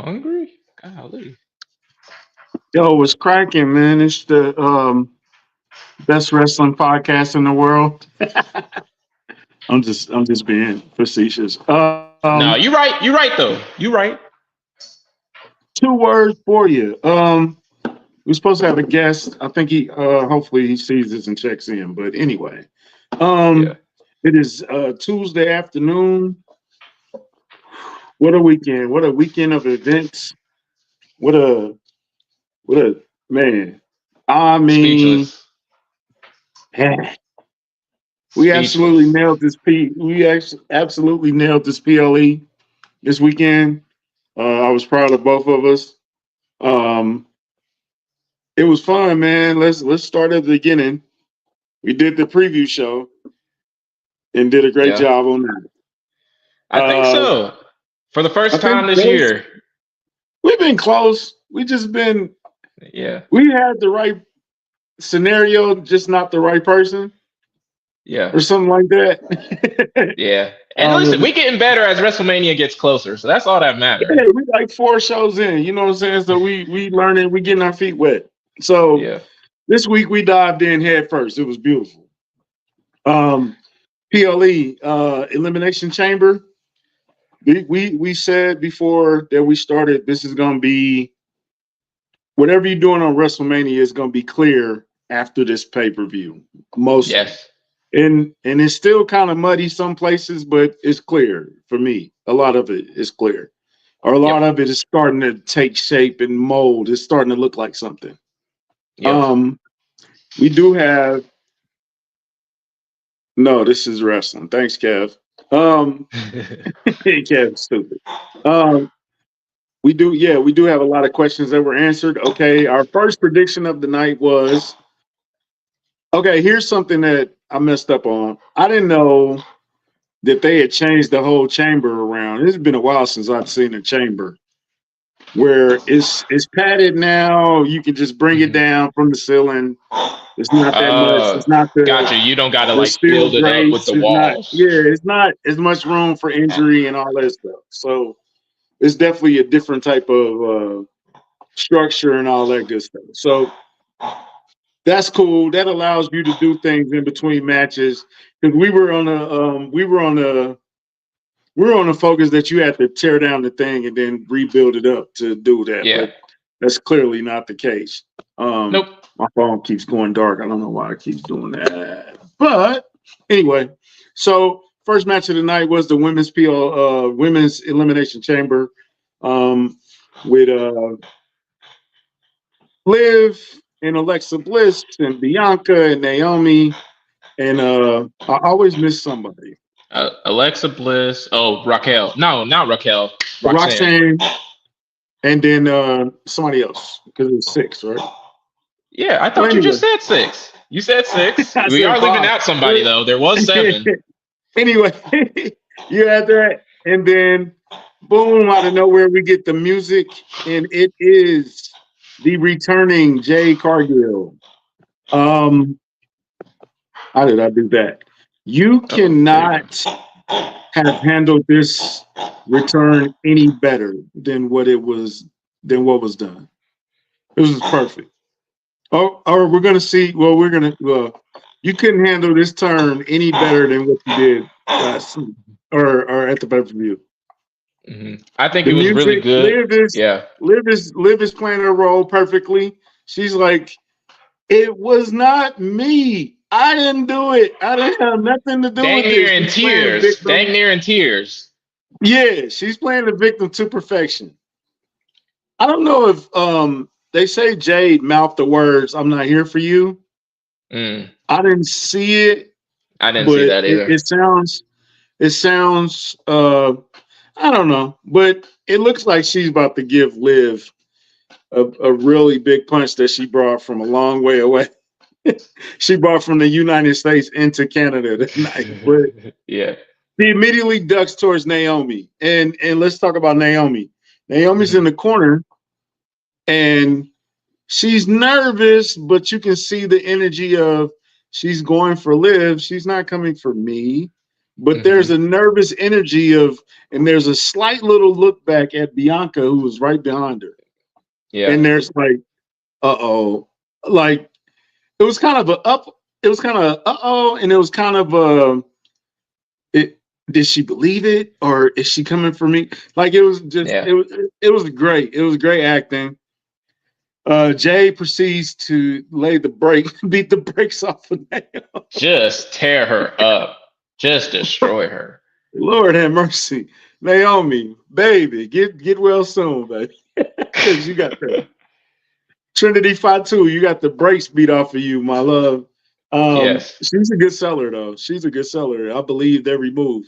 hungry. Golly. Yo, what's cracking, man? It's the best wrestling podcast in the world. I'm just being facetious. No, you're right. You're right though. You're right. Two words for you. We're supposed to have a guest. I think he hopefully he sees this and checks in. But anyway, Yeah. um, it is Tuesday afternoon. What a weekend! What a weekend of events! What a what a man! I mean, Speechless. we absolutely Speechless. nailed this P. We actually absolutely nailed this PLE this weekend. I was proud of both of us. Um, it was fun, man. Let's start at the beginning. We did the preview show and did a great Yeah. job on that. I think Uh, so. For the I first time think this those year. we've been close. Yeah. We had the right scenario, just not the right person Yeah. or something like that. Yeah. And listen, um, we getting better as WrestleMania gets closer, so that's all that matters. yeah, we like four shows in. You know what I'm saying? So we learning, we getting our feet wet. So Yeah. this week we dived in head first. It was beautiful. Um, PLE Elimination Chamber. We said before that we started. This is going to be whatever you're doing on WrestleMania is going to be clear after this pay per view, mostly. Yes. And it's still kind of muddy some places, but it's clear for me. A lot of it is clear, or a lot Yep. of it is starting to take shape and mold. It's starting to look like something. Yep. Um, we do have no. This is wrestling. Thanks, Kev. Um, Kev's stupid. Um, we do have a lot of questions that were answered. Okay, our first prediction of the night was okay. Here's something that I messed up on. I didn't know that they had changed the whole chamber around. It's been a while since I've seen a chamber where it's padded now. You can just bring it Mhm. down from the ceiling. It's not that much. Uh, It's not gotcha. You don't gotta the like steel build it up with grates. the It's not walls. yeah. It's not as much room for injury and all that stuff. So it's definitely a different type of structure and all that good stuff. So that's cool. That allows you to do things in between matches. Because we were on the focus that you had to tear down the thing and then rebuild it up to do that, Yeah. but that's clearly not the case. Nope. My phone keeps going dark. I don't know why it keeps doing that. But anyway, so first match of the night was the women's elimination chamber with Liv and Alexa Bliss and Bianca and Naomi and I always miss somebody. Alexa Bliss. Oh, Raquel. No, not Raquel. Roxanne. Roxanne and then somebody else because it was six, right? Yeah, I Well, thought you just anyway, said six. You said six. I We said are leaving five. out somebody though. There was seven. Anyway, you had that, and then boom, out of nowhere, we get the music, and it is the returning Jay Cargill. Um, how did I do that? You Oh, there you go. cannot have handled this return any better than what was done. It was perfect. Oh, or we're gonna see. Well, you couldn't handle this turn any better than what you did last or at the pay per view. I think The it was really music, good. Yeah. Liv is playing her role perfectly. She's like, it was not me. I didn't do it. I didn't have nothing to do Dang with near this. in She's playing the tears. victim. Dang near in tears. Yeah, she's playing the victim to perfection. I don't know if they say Jade mouthed the words, "I'm not here for you." Mm, I didn't see it, I didn't see but that either. it sounds I don't know, but it looks like she's about to give Liv a really big punch that she brought from a long way away. She brought from the United States into Canada tonight, but Yeah. he immediately ducks towards Naomi. And let's talk about Naomi. Naomi's hmm in the corner and she's nervous, but you can see the energy of she's going for Liv. She's not coming for me. but Hmm. there's a nervous energy and there's a slight little look back at Bianca, who was right behind her. Yeah. And there's like, uh-oh. Like, it was kind of it was kind of, uh-oh, and it was kind of, it, did she believe it or is she coming for me? Like, it was just, Yeah. it was great. It was great acting. Jay proceeds to lay the brake, beat the brakes off of Naomi. Just tear her up. Just destroy her. Lord have mercy. Naomi, baby, get well soon, baby. Because you got the Trinity Fatu, you got the brakes beat off of you, my love. Yes. She's a good seller, though. She's a good seller. I believed every move.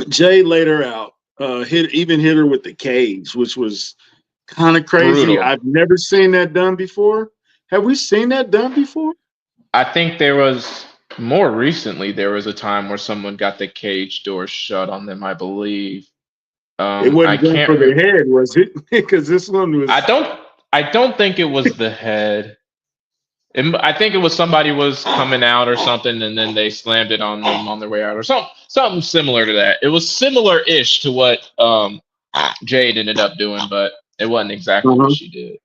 Jay laid her out, hit her with the cage, which was kind of crazy. Brutal. I've never seen that done before. Have we seen that done before? I think there was more recently there was a time where someone got the cage door shut on them, I believe. It I wasn't done can't for the remember. head, was it? Because this one I was don't I don't think it was the head. I think it was somebody was coming out or something, and then they slammed it on them on their way out, or something similar to that. It was similar-ish to what Jade ended up doing, but it wasn't exactly what uh-huh. she did.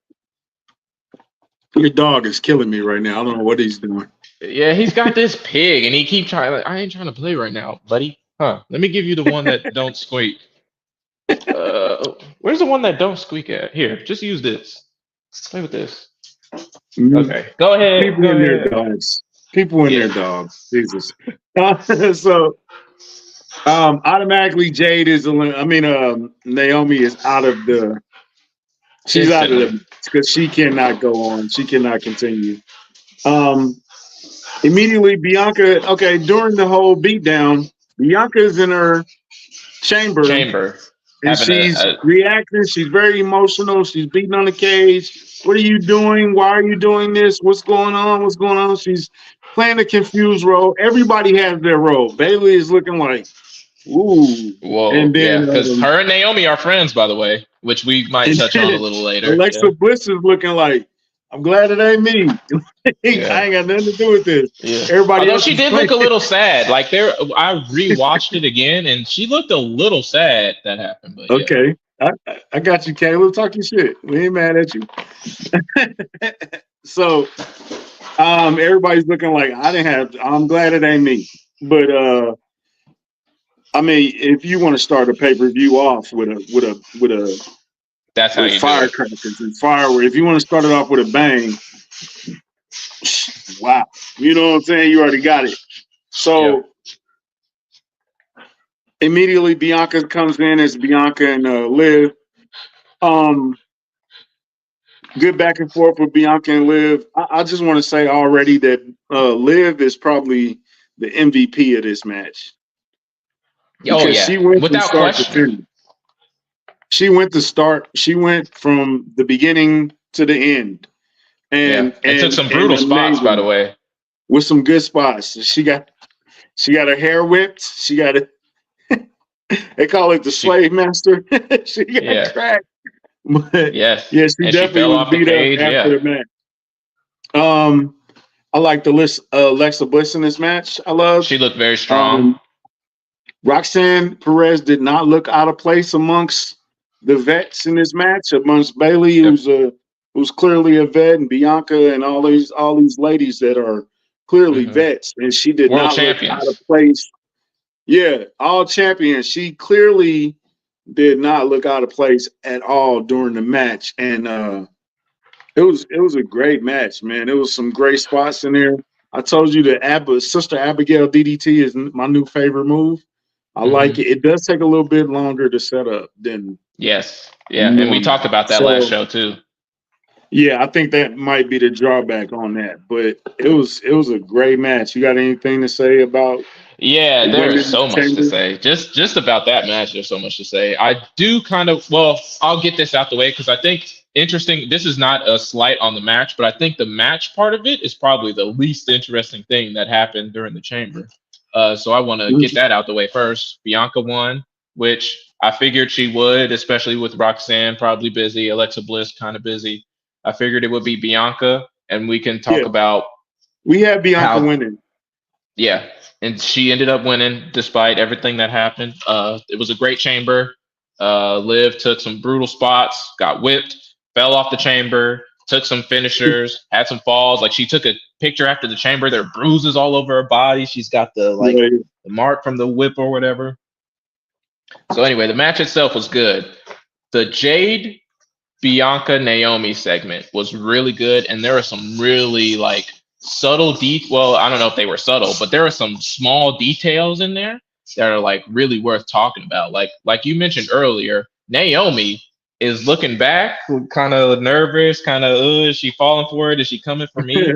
Your dog is killing me right now. I don't know what he's doing. Yeah, he's got this pig, and he keep trying. Like, I ain't trying to play right now, buddy. Huh? Let me give you the one that don't squeak. Where's the one that don't squeak at? Here, just use this. Let's play with this. Mm, Okay, go ahead. People Go and their ahead. dogs. People and Yeah. their dogs. Jesus. So automatically Jade is Naomi is out of the she's out of Instantly. the because she cannot go on. She cannot continue. Um Immediately Bianca, okay, during the whole beatdown, Bianca's in her chamber Chamber and having she's reacting. She's very emotional. She's beating on the cage. What are you doing? Why are you doing this? What's going on? What's going on? She's playing a confused role. Everybody has their role. Bailey is looking like, ooh. whoa, And then, yeah, because her and Naomi are friends, by the way, which we might and touch on a then little later. Alexa Yeah. Bliss is looking like, I'm glad it ain't me. I Yeah. ain't got nothing to do with this. Yeah. Everybody Although else she is did playing. look a little sad. Like I rewatched it again, and she looked a little sad that happened. But yeah. Okay. I got you, Caleb. Talking shit. We ain't mad at you. So everybody's looking like I'm glad it ain't me. But I mean, if you want to start a pay-per-view off That's how with you do it. firecrackers and fireworks, if you want to start it off with a bang, wow. You know what I'm saying? You already got it. Yeah. So immediately Bianca comes in as Bianca and Liv. Good back and forth with Bianca and Liv. I just want to say already that Liv is probably the MVP of this match Oh because yeah, she went from without start to question. finish. She went to start. She went from the beginning to the end, Yeah, and took some and brutal spots, by the amazing way. with some good spots. She got her hair whipped. She got it. They call it the She slave master. She got Yeah. cracked, but Yes, yeah, she and she definitely fell was off the beat up cage. after Yeah. the match. I like the list Alexa Bliss in this match. I love. She looked very strong. Um, Roxanne Perez did not look out of place amongst the vets in this match. Amongst Bailey, Yep. who's clearly a vet, and Bianca, and all these ladies that are clearly Hmm. vets, and she did World not look out of champions. place. Yeah, all champions. She clearly did not look out of place at all during the match, and it was a great match, man. It was some great spots in there. I told you that Sister Abigail DDT is my new favorite move. I like Hmm. it. It does take a little bit longer to set up than Yes. Yeah, and we normal. talked about that last So show too. yeah, I think that might be the drawback on that. But it was a great match. You got anything to say about Yeah, the there is women's so much to chamber? say. Just about that match, there's so much to say. I do kind of well, I'll get this out the way because I think interesting. This is not a slight on the match, but I think the match part of it is probably the least interesting thing that happened during the chamber. So I want to get that out the way first. Bianca won, which I figured she would, especially with Roxanne probably busy, Alexa Bliss kind of busy. I figured it would be Bianca, and we can talk Yeah, about we had Bianca how winning. Yeah, and she ended up winning despite everything that happened. It was a great chamber. Liv took some brutal spots, got whipped, fell off the chamber, took some finishers, had some falls. Like she took a picture after the chamber. There are bruises all over her body. She's got Yeah, the mark from the whip or whatever. So anyway, the match itself was good. The Jade Bianca Naomi segment was really good, and there are some really subtle well, I don't know if they were subtle, but there are some small details in there that are really worth talking about. Like you mentioned earlier, Naomi is looking back, kind of nervous, kind of, is she falling for it? Is she coming for me?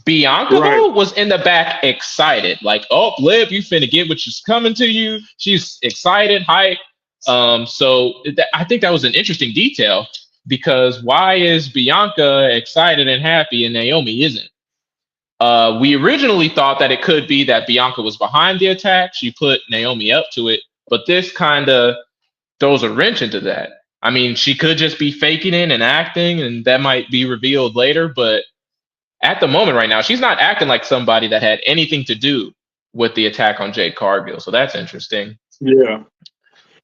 Bianca right. though was in the back excited, like, oh, Liv, you finna get what is coming to you. She's excited, hype. I think that was an interesting detail because why is Bianca excited and happy and Naomi isn't? We originally thought that it could be that Bianca was behind the attack. She put Naomi up to it, but this kind of throws a wrench into that. I mean, she could just be faking it and acting, and that might be revealed later, but at the moment right now, she's not acting like somebody that had anything to do with the attack on Jade Cargill. So that's interesting. Yeah.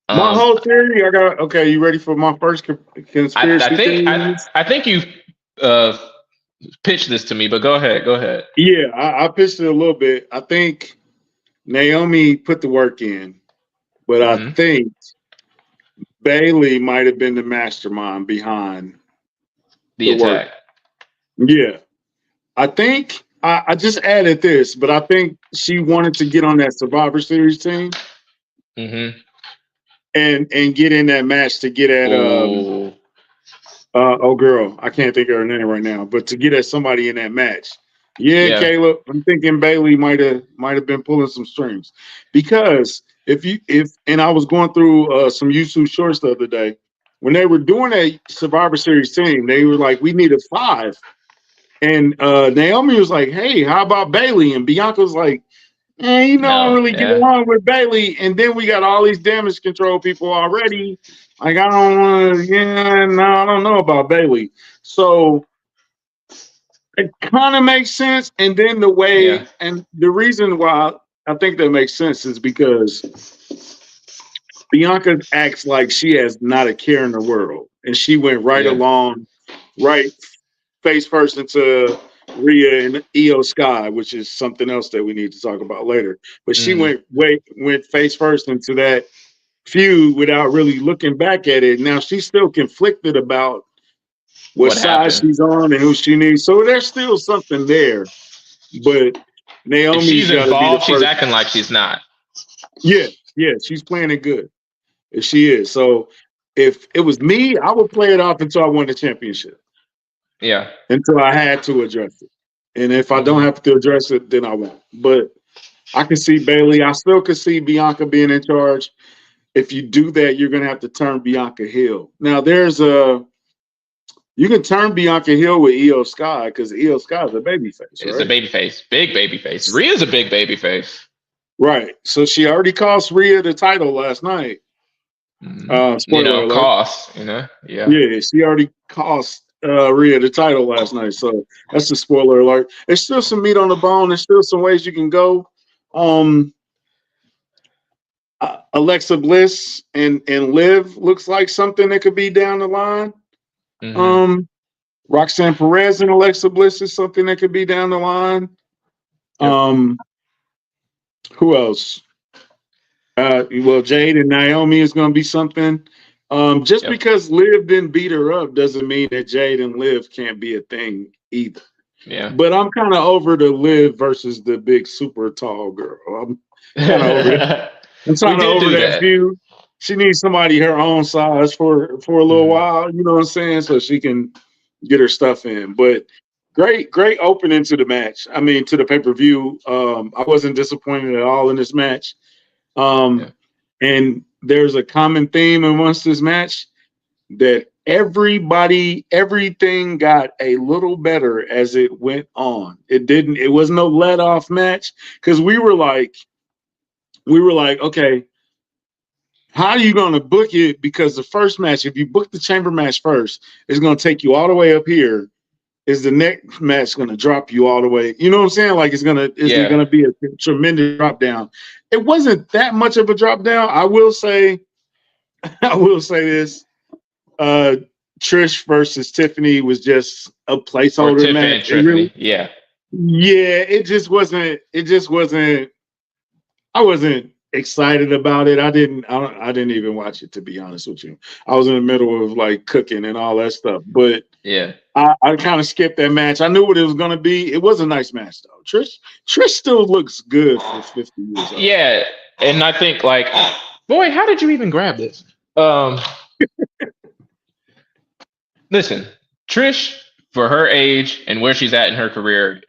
My Um, whole theory, okay, you ready for my first conspiracy theory? I think you uh, pitched this to me, but go ahead. Go ahead. Yeah, I pitched it a little bit. I think Naomi put the work in, but I Mm-hmm. think Bailey might have been the mastermind behind The the work. attack. Yeah. I think I just added this, but I think she wanted to get on that Survivor Series team Mm-hmm. and get in that match to get at oh girl, I can't think of her name right now, but to get at somebody in that match. Yeah, Yeah. Caleb, I'm thinking Bailey might have been pulling some strings because if I was going through some YouTube shorts the other day when they were doing a Survivor Series team, they were like, we needed 5. And Naomi was like, hey, how about Bailey? And Bianca was like, I don't No. really get Yeah. along with Bailey. And then we got all these damage control people already. Like, I don't want to, I don't know about Bailey. So it kind of makes sense. And then the way, Yeah. and the reason why I think that makes sense is because Bianca acts like she has not a care in the world. And she went right Yeah. along, right face first into Rhea and Io Sky, which is something else that we need to talk about later. But she Mm. went face first into that feud without really looking back at it. Now she's still conflicted about what What side happened? she's on and who she needs. So there's still something there. But If Naomi's she's got to be the involved, she's first. acting like she's not. Yeah, she's playing it good. If she is. So if it was me, I would play it off until I won the championship. Yeah. Until I had to address it. And if I don't have to address it, then I won't. But I can see Bailey. I still could see Bianca being in charge. If you do that, you're going to have to turn Bianca heel. Now, you can turn Bianca heel with Io Sky because Io Sky is a babyface, right? It's a baby face. Big baby face. Rhea's a big baby face. Right. So she already cost Rhea the title last night. Spoiler alert. Cost, Yeah. Yeah, she already cost Rhea the title last night. So that's a spoiler alert. There's still some meat on the bone. There's still some ways you can go. Alexa Bliss and Liv looks like something that could be down the line. Mm-hmm. Roxanne Perez and Alexa Bliss is something that could be down the line. Yep. Who else? Well, Jade and Naomi is going to be something. Just because Liv didn't beat her up doesn't mean that Jade and Liv can't be a thing either. Yeah. But I'm kind of over the Liv versus the big super tall girl. I'm kind of over that. I'm kind of over that feud. She needs somebody her own size for a little while, you know what I'm saying? So she can get her stuff in. But great opening to the match. I mean, to the pay-per-view. I wasn't disappointed at all in this match. And there's a common theme amongst this match that everything got a little better as it went on. It was no let off match because we were like, okay, how are you going to book it? Because the first match, if you book the chamber match first, it's going to take you all the way up here is the next match going to drop you all the way? You know what I'm saying? Like, is it going to be a tremendous drop down? It wasn't that much of a drop down. I will say this. Trish versus Tiffany was just a placeholder match. It really, yeah. It just wasn't. I wasn't excited about it. I didn't even watch it, to be honest with you. I was in the middle of like cooking and all that stuff. But yeah, I kind of skipped that match. I knew what it was going to be. It was a nice match though. Trish still looks good for 50 years old. Yeah, and I think like, boy, how did you even grab this? Listen, Trish, for her age and where she's at in her career,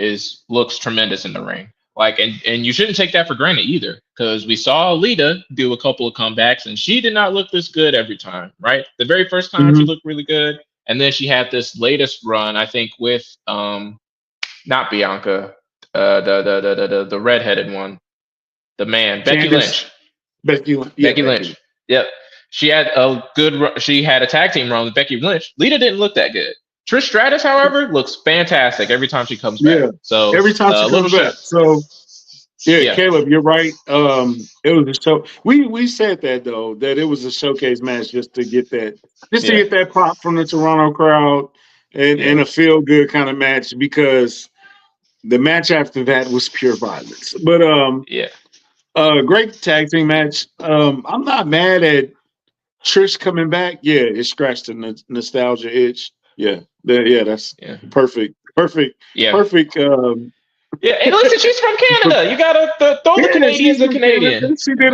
looks tremendous in the ring. Like, and you shouldn't take that for granted either, because we saw Lita do a couple of comebacks, and she did not look this good every time, right? The very first time she looked really good, and then she had this latest run, I think, with not Bianca, the redheaded one, the man, Becky Lynch. Becky Lynch. Yep. She had a tag team run with Becky Lynch. Lita didn't look that good. Trish Stratus, however, looks fantastic every time she comes back. So every time she comes back. So Caleb, you're right. It was a show. We said that though, that it was a showcase match just to get that pop from the Toronto crowd and a feel good kind of match, because the match after that was pure violence. But great tag team match. I'm not mad at Trish coming back. Yeah, it scratched the nostalgia itch. Yeah, that's perfect. Yeah, perfect. And listen, she's from Canada. You gotta throw the Canadians a Canadian. She did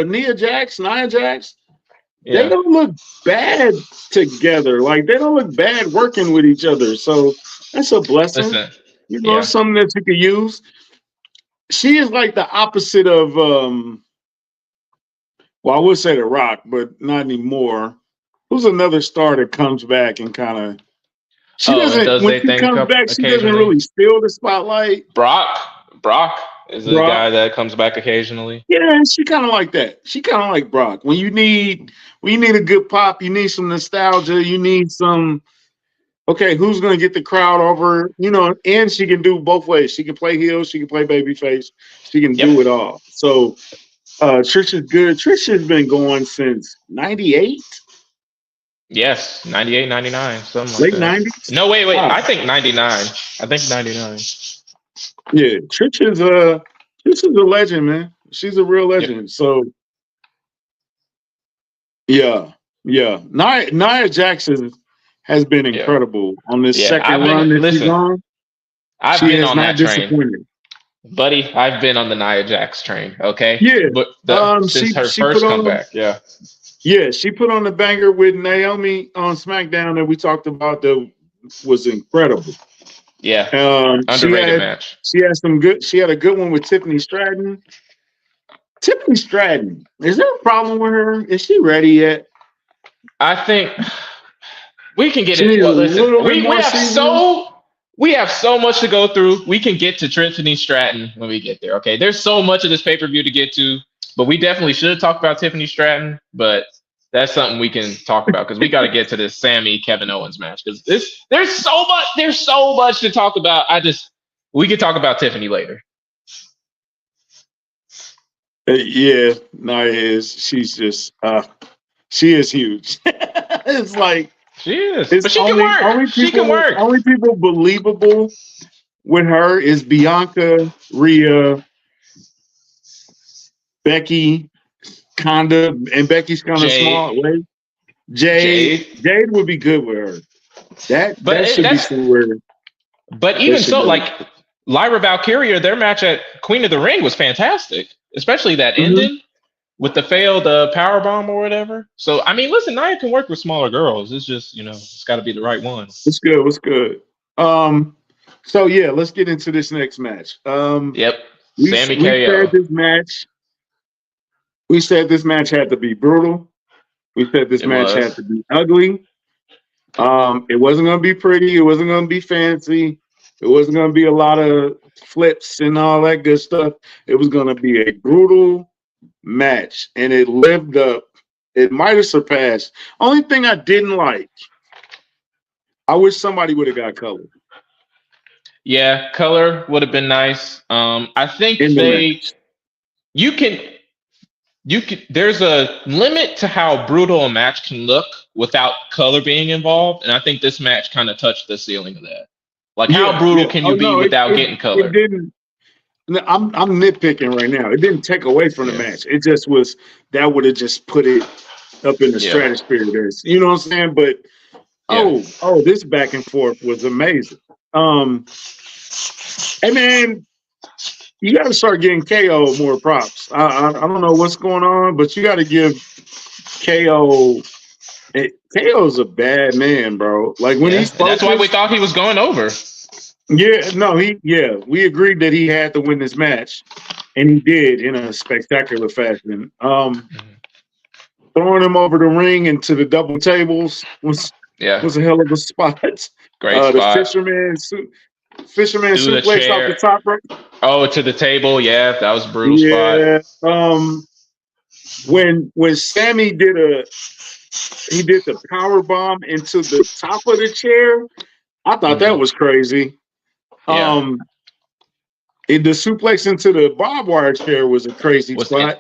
Nia Jax. They don't look bad together. Like, they don't look bad working with each other. So that's a blessing. Listen, something that you could use. She is like the opposite of I would say The Rock, but not anymore. Who's another star that comes back and kind of she doesn't really steal the spotlight. Brock is a guy that comes back occasionally. Yeah, she kind of like that. She kind of like Brock. When you need a good pop, you need some nostalgia, you need some who's gonna get the crowd over, and she can do both ways. She can play heel, she can play babyface, she can do it all. So Trish is good. Trish has been going since 98. Yes, 98, 99, something like that. Late 90s? No, wait. I think 99. Yeah, Trish is a legend, man. She's a real legend. Yep. So, yeah. Nia Jackson has been incredible on this second run that she's on. I've been on that train. Buddy, I've been on the Nia Jax train, okay? Yeah. But since her first comeback, Yeah, she put on the banger with Naomi on SmackDown that we talked about that was incredible. Yeah. Underrated match. She had a good one with Tiffany Stratton. Tiffany Stratton, is there a problem with her? Is she ready yet? I think we can get into it. Listen, we have so much to go through. We can get to Tiffany Stratton when we get there. Okay. There's so much of this pay-per-view to get to. But we definitely should talk about Tiffany Stratton, but that's something we can talk about because we got to get to this Kevin Owens match because there's so much to talk about. We can talk about Tiffany later. Yeah, Nia is. She's just she is huge. It's like she is, but she can work. Only people believable with her is Bianca, Rhea, Becky, and Becky's kind of small. Right? Jade would be good with her. That should be somewhere. But even so, like Lyra Valkyria, their match at Queen of the Ring was fantastic, especially that ending with the failed powerbomb or whatever. So I mean, listen, Nia can work with smaller girls. It's just it's got to be the right one. It's good. So yeah, let's get into this next match. Sammy KO. We said this match had to be brutal. We said this match had to be ugly. It wasn't going to be pretty. It wasn't going to be fancy. It wasn't going to be a lot of flips and all that good stuff. It was going to be a brutal match, and it lived up. It might have surpassed. Only thing I didn't like, I wish somebody would have got color Yeah, color would have been nice. I think in the match. you can there's a limit to how brutal a match can look without color being involved, and I think this match kind of touched the ceiling of that. Like, how Yeah, brutal yeah. can Oh you be no, without getting it color? didn't. No, I'm nitpicking right now. It didn't take away from the Yeah, match. It just was that would have just put it up in the yeah, stratosphere. There's, you know what I'm saying? But yeah. this back and forth was amazing. And then you got to start getting KO more props. I don't know what's going on, but you got to give KO. KO's a bad man, bro. Like when Yeah, he's and that's why we focused. thought he was going over. Yeah, no, we agreed that he had to win this match, and he did in a spectacular fashion. Throwing him over the ring into the double tables Yeah, was a hell of a spot. great The spot. fisherman Through the suplex off the chair. top rope. Oh, to the table. Yeah, that was a brutal spot. Yeah. When Sammy did the power bomb into the top of the chair, I thought that was crazy. Yeah. The suplex into the barbed wire chair was a crazy spot.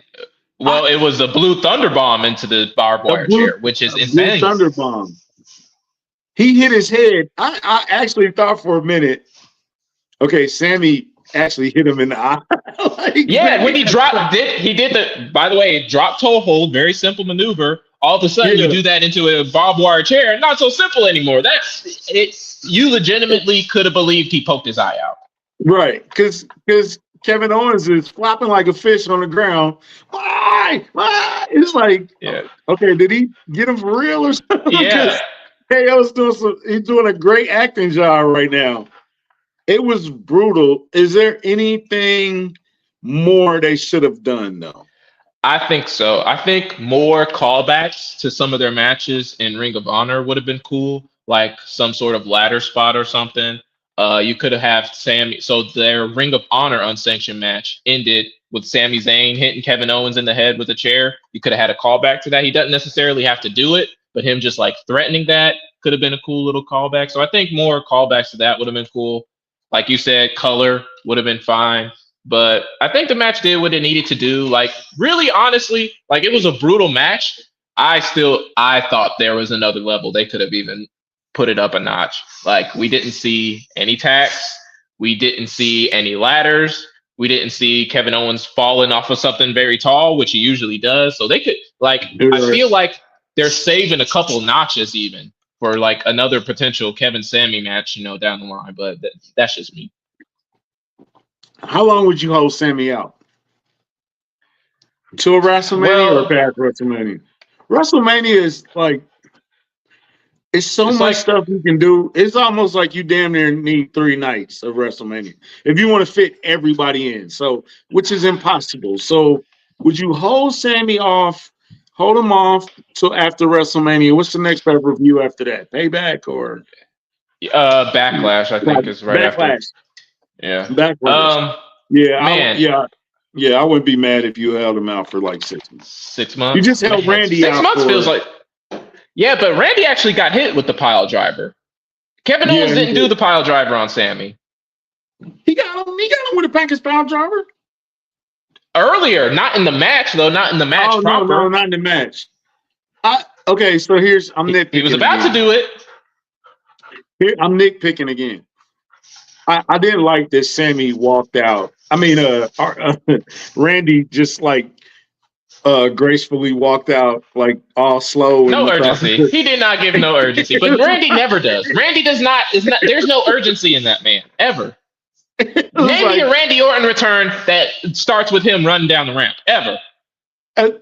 It was a blue thunder bomb into the barbed wire chair, which is Blue insane. thunder bomb. He hit his head. I actually thought for a minute, okay, Sammy actually hit him in the eye. Yeah, when he did the, by the way, drop toe hold, very simple maneuver. All of a sudden, you do that into a barbed wire chair. Not so simple anymore. That's it. You legitimately could have believed he poked his eye out. Right, because Kevin Owens is flopping like a fish on the ground. Why? It's like, okay, did he get him for real or something? Yeah. KO's he's doing a great acting job right now. It was brutal. Is there anything more they should have done, though? I think so. I think more callbacks to some of their matches in Ring of Honor would have been cool, like some sort of ladder spot or something. You could have had Sammy. So their Ring of Honor unsanctioned match ended with Sami Zayn hitting Kevin Owens in the head with a chair. You could have had a callback to that. He doesn't necessarily have to do it, but him just like threatening that could have been a cool little callback. So I think more callbacks to that would have been cool. Like you said, color would have been fine. But I think the match did what it needed to do. Like, really, honestly, like, it was a brutal match. I thought there was another level. They could have even put it up a notch. Like, we didn't see any tacks. We didn't see any ladders. We didn't see Kevin Owens falling off of something very tall, which he usually does. So they could, like, I feel like they're saving a couple notches even for, like, another potential Kevin Sammy match, down the line. But that's just me. How long would you hold Sammy out? To a WrestleMania or past WrestleMania? WrestleMania is like, it's so much stuff you can do. It's almost like you damn near need 3 nights of WrestleMania if you want to fit everybody in. So, which is impossible. So, would you hold Sammy off, hold him off till after WrestleMania? What's the next pay-per-view after that? Payback or Backlash? I think is right after. Yeah. Backlash. I wouldn't be mad if you held him out for like 6 months. 6 months. You just held Randy out. 6 months feels like. Yeah, but Randy actually got hit with the pile driver. Kevin Owens didn't do the pile driver on Sammy. He got him with a package pile driver earlier, not in the match though. Not in the match. Oh proper. No, not in the match. Okay, so I'm nitpicking. He was about to do it. I'm nitpicking again. I didn't like that Sammy walked out. I mean, Randy just like gracefully walked out, like all slow. No urgency. He did not give no urgency, but Randy never does. Randy does not. There's no urgency in that man ever. Name me a Randy Orton return that starts with him running down the ramp ever. It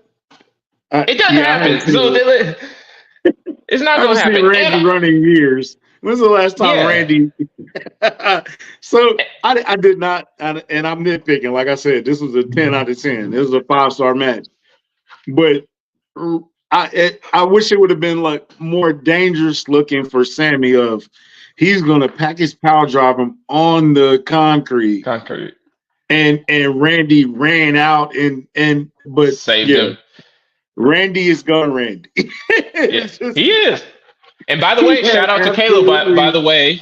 doesn't happen. So it's not going to happen. Randy running years. When's the last time Randy? So I did not, and I'm nitpicking. Like I said, this was a 10 out of 10. This was a 5-star match. But I wish it would have been like more dangerous looking for Sammy. He's gonna package power drive him on the concrete. And Randy ran out but saved him. Randy is gone. Randy. Yes, he is. And by the way, shout out to Caleb. By the way,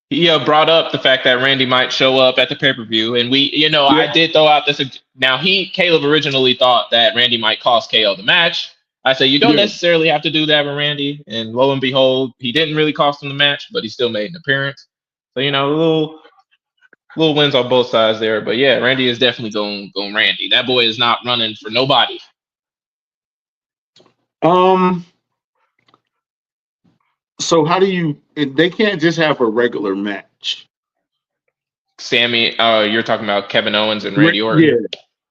he brought up the fact that Randy might show up at the pay-per-view, and I did throw out this. Now, Caleb originally thought that Randy might cost KO the match. I said you don't necessarily have to do that with Randy, and lo and behold, he didn't really cost him the match, but he still made an appearance. So little wins on both sides there. But yeah, Randy is definitely going Randy. That boy is not running for nobody. So how do you? They can't just have a regular match. Sammy, you're talking about Kevin Owens and Randy Orton. Yeah,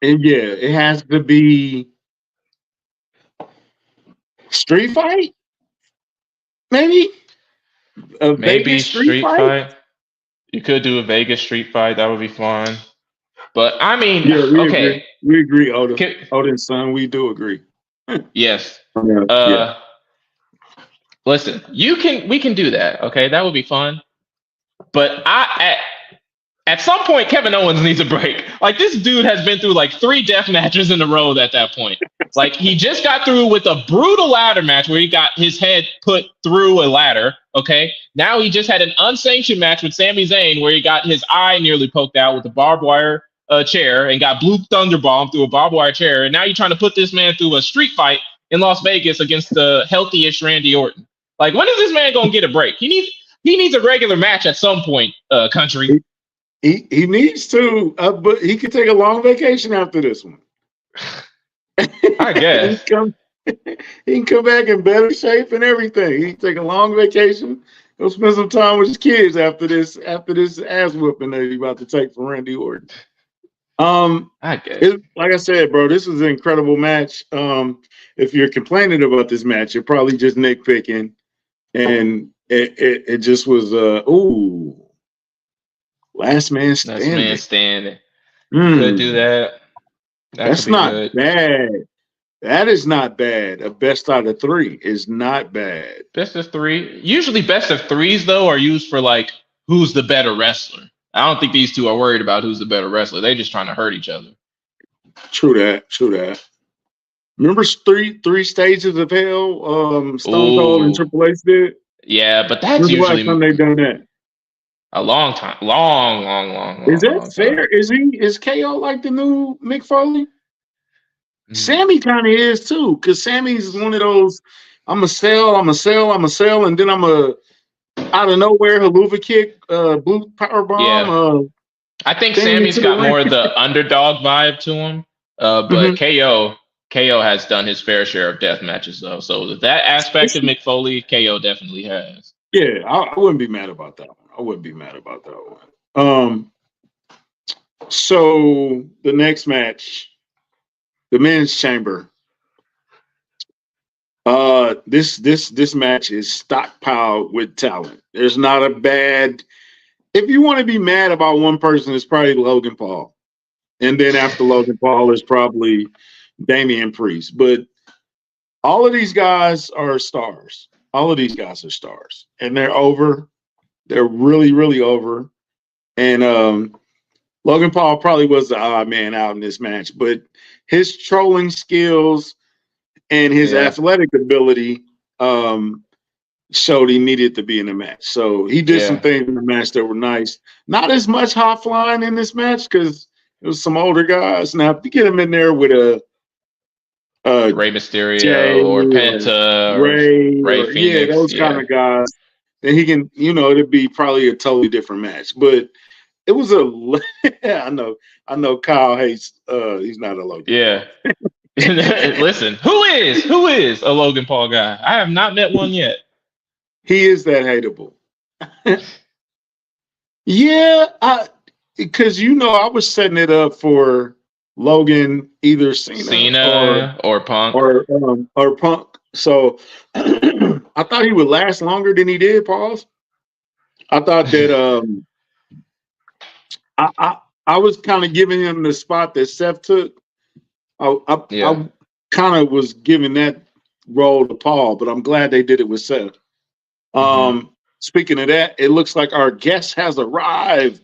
and it has to be street fight. Maybe Vegas street fight. You could do a Vegas street fight. That would be fun. But I mean, okay, we agree, Odin's son. We do agree. Yes. Listen, we can do that. Okay, that would be fun. But at some point, Kevin Owens needs a break. Like, this dude has been through like 3 death matches in a row at that point. Like, he just got through with a brutal ladder match where he got his head put through a ladder. Okay, now he just had an unsanctioned match with Sami Zayn where he got his eye nearly poked out with a barbed wire chair and got blue thunder bomb through a barbed wire chair. And now you're trying to put this man through a street fight in Las Vegas against the healthy-ish Randy Orton. Like, when is this man gonna get a break? He needs a regular match at some point, country. He needs to, but he could take a long vacation after this one. I guess. he can come back in better shape and everything. He can take a long vacation. He'll spend some time with his kids after this ass whooping that he's about to take from Randy Orton. I guess. Like I said, bro, this was an incredible match. If you're complaining about this match, you're probably just nitpicking. And it just was last man standing. Could do that. That's not bad. That is not bad. A best out of 3 is not bad. Best of 3. Usually best of 3s though are used for like who's the better wrestler. I don't think these two are worried about who's the better wrestler. They're just trying to hurt each other. True that. Remember three stages of hell? Stone Cold and Triple H did. Yeah, but that's usually the last time they done that. A long time, long. Is that fair? Time. Is KO like the new Mick Foley? Sammy kind of is too, because Sammy's one of those. I'm a sell, and then I'm a out of nowhere haluva kick, blue power bomb. Yeah. I think Sammy's got more of the underdog vibe to him, but KO has done his fair share of death matches though. So that aspect of Mick Foley, KO definitely has. Yeah, I wouldn't be mad about that one. So the next match, the men's chamber. This match is stockpiled with talent. There's not a bad. If you want to be mad about one person, it's probably Logan Paul, and then after Logan Paul is probably Damian Priest. But all of these guys are stars. And they're over. They're really, really over. And Logan Paul probably was the odd man out in this match, but his trolling skills and his athletic ability showed he needed to be in the match. So he did some things in the match that were nice. Not as much high flying in this match because it was some older guys. Now, if you get him in there with a Rey Mysterio or Penta, Ray Phoenix, those kind of guys, then he can, it'd be probably a totally different match. But it was I know Kyle hates, he's not a Logan. Yeah. Listen, who is a Logan Paul guy? I have not met one yet. He is that hateable. Because I was setting it up for Logan, either Cena or Punk or Punk. So I thought he would last longer than he did. Pause. I thought that I was kind of giving him the spot that Seth took. I kind of was giving that role to Paul, but I'm glad they did it with Seth. Speaking of that, it looks like our guest has arrived.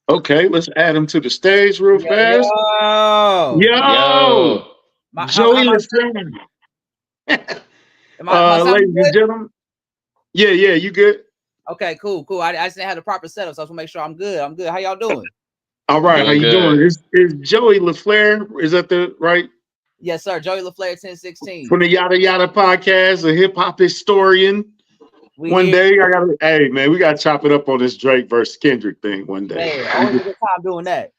Okay, let's add him to the stage real fast. Yo. Joey LaFlare. Am I Ladies sounding and good? gentlemen. Yeah, you good? Okay, cool. I just didn't have the proper setup, so I just want to make sure I'm good. I'm good. How y'all doing? All right, how Doing you good. doing? Is Joey LaFlare? Is that the right Yes, sir. Joey LaFlare 1016. from the Yada Yada podcast, a hip hop historian? One day I gotta, hey man, we gotta chop it up on this Drake versus Kendrick thing one day. Man, always a good time doing that.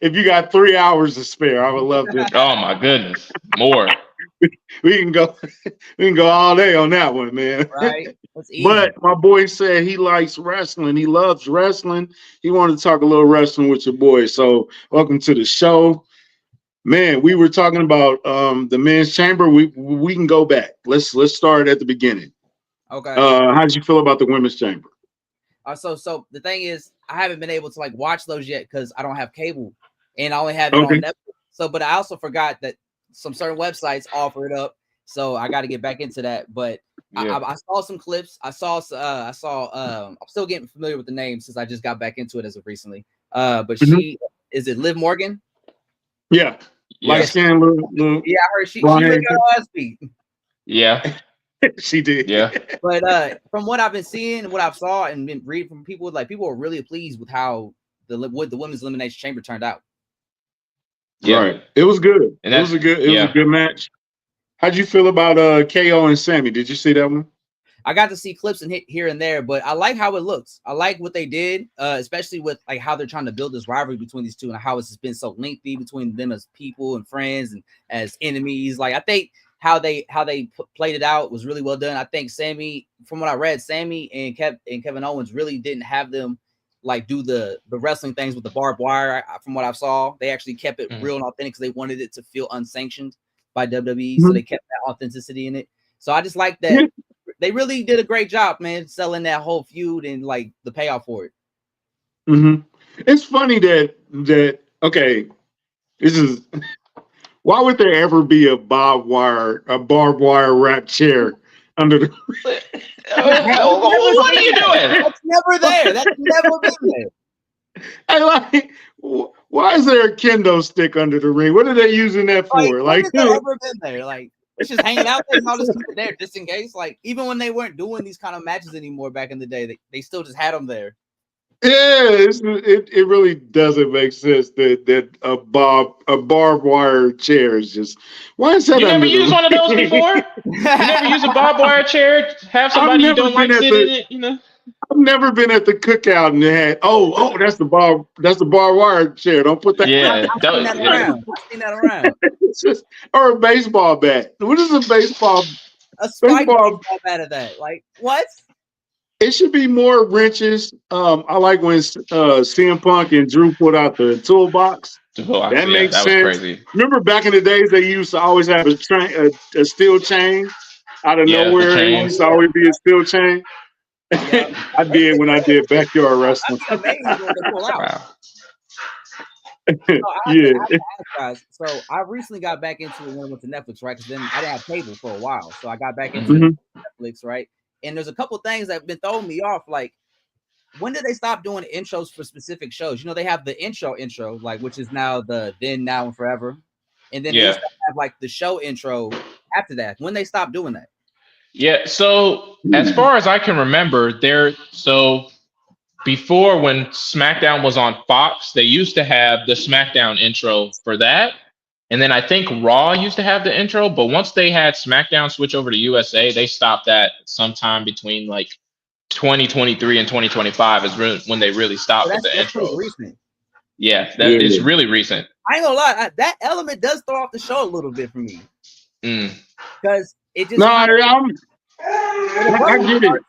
If you got 3 hours to spare, I would love to. Oh my goodness, more. We can go, we can go all day on that one, man. Right? That's easy. But my boy said he likes wrestling. He loves wrestling. He wanted to talk a little wrestling with your boy. So welcome to the show. Man, we were talking about the men's chamber. We can go back. Let's start at the beginning. Okay. How did you feel about the women's chamber? So the thing is, I haven't been able to like watch those yet because I don't have cable, and I only have it Okay. on Netflix. So, but I also forgot that some certain websites offer it up, so I got to get back into that. But Yeah. I saw some clips. I'm still getting familiar with the name since I just got back into it as of recently. But she is it Liv Morgan? Yeah. Yeah. Light skin, little Yeah, I heard she really got her ass beat. Yeah. She did. Yeah. But from what I've been seeing, what I've saw and been reading from people, like people are really pleased with how the women's elimination chamber turned out. Yeah. Right. It was good. And It was a good match. How'd you feel about KO and Sammy? Did you see that one? I got to see clips and hit here and there, but I like how it looks. I like what they did, especially with like how they're trying to build this rivalry between these two and how it's been so lengthy between them as people and friends and as enemies. Like I think how they played it out was really well done. I think Sammy, from what I read, Sammy and Kevin Owens really didn't have them like do the wrestling things with the barbed wire. From what I saw, they actually kept it real and authentic because they wanted it to feel unsanctioned by WWE, so they kept that authenticity in it. So I just like that. Yeah. They really did a great job, man, selling that whole feud and like the payoff for it. It's funny that okay, this is why would there ever be a barbed wire wrapped chair under the What are you doing? That's never there. That's never been there. I like why is there a kendo stick under the ring? What are they using that for? Like, Like, when has that ever been there? Like, it's just hanging out there and I'll just keep it there just in case. Like, even when they weren't doing these kind of matches anymore back in the day, they still just had them there. yeah, it really doesn't make sense that a barbed wire chair is just why is that? You never under used one of those before? You never used a barbed wire chair? Have somebody you don't like sit in it, you know? I've never been at the cookout and they had that's the barbed wire chair. Don't put that. Yeah, I've seen that around. It's just or a baseball bat. What is a baseball? A spike baseball bat of that. Like what? It should be more wrenches. I like when CM Punk and Drew put out the toolbox. That makes sense. Was crazy. Remember back in the days they used to always have a steel chain out of nowhere. It used to always be a steel chain. Yeah. I did when I did backyard wrestling. That's amazing when they pull out. Wow. So I recently got back into it when I went to Netflix, right? Because then I didn't have cable for a while, so I got back into Netflix, right? And there's a couple things that have been throwing me off. Like, when did they stop doing intros for specific shows? You know, they have the intro, like which is now the then, now, and forever, and then they used to have like the show intro after that. When they stopped doing that? Yeah. So as far as I can remember, before when SmackDown was on Fox, they used to have the SmackDown intro for that. And then I think Raw used to have the intro, but once they had SmackDown switch over to USA, they stopped that sometime between like 2023 and 2025 is when they really stopped with the intro. Recent. Yeah, it's really recent. I ain't gonna lie, that element does throw off the show a little bit for me. Because it just I get it.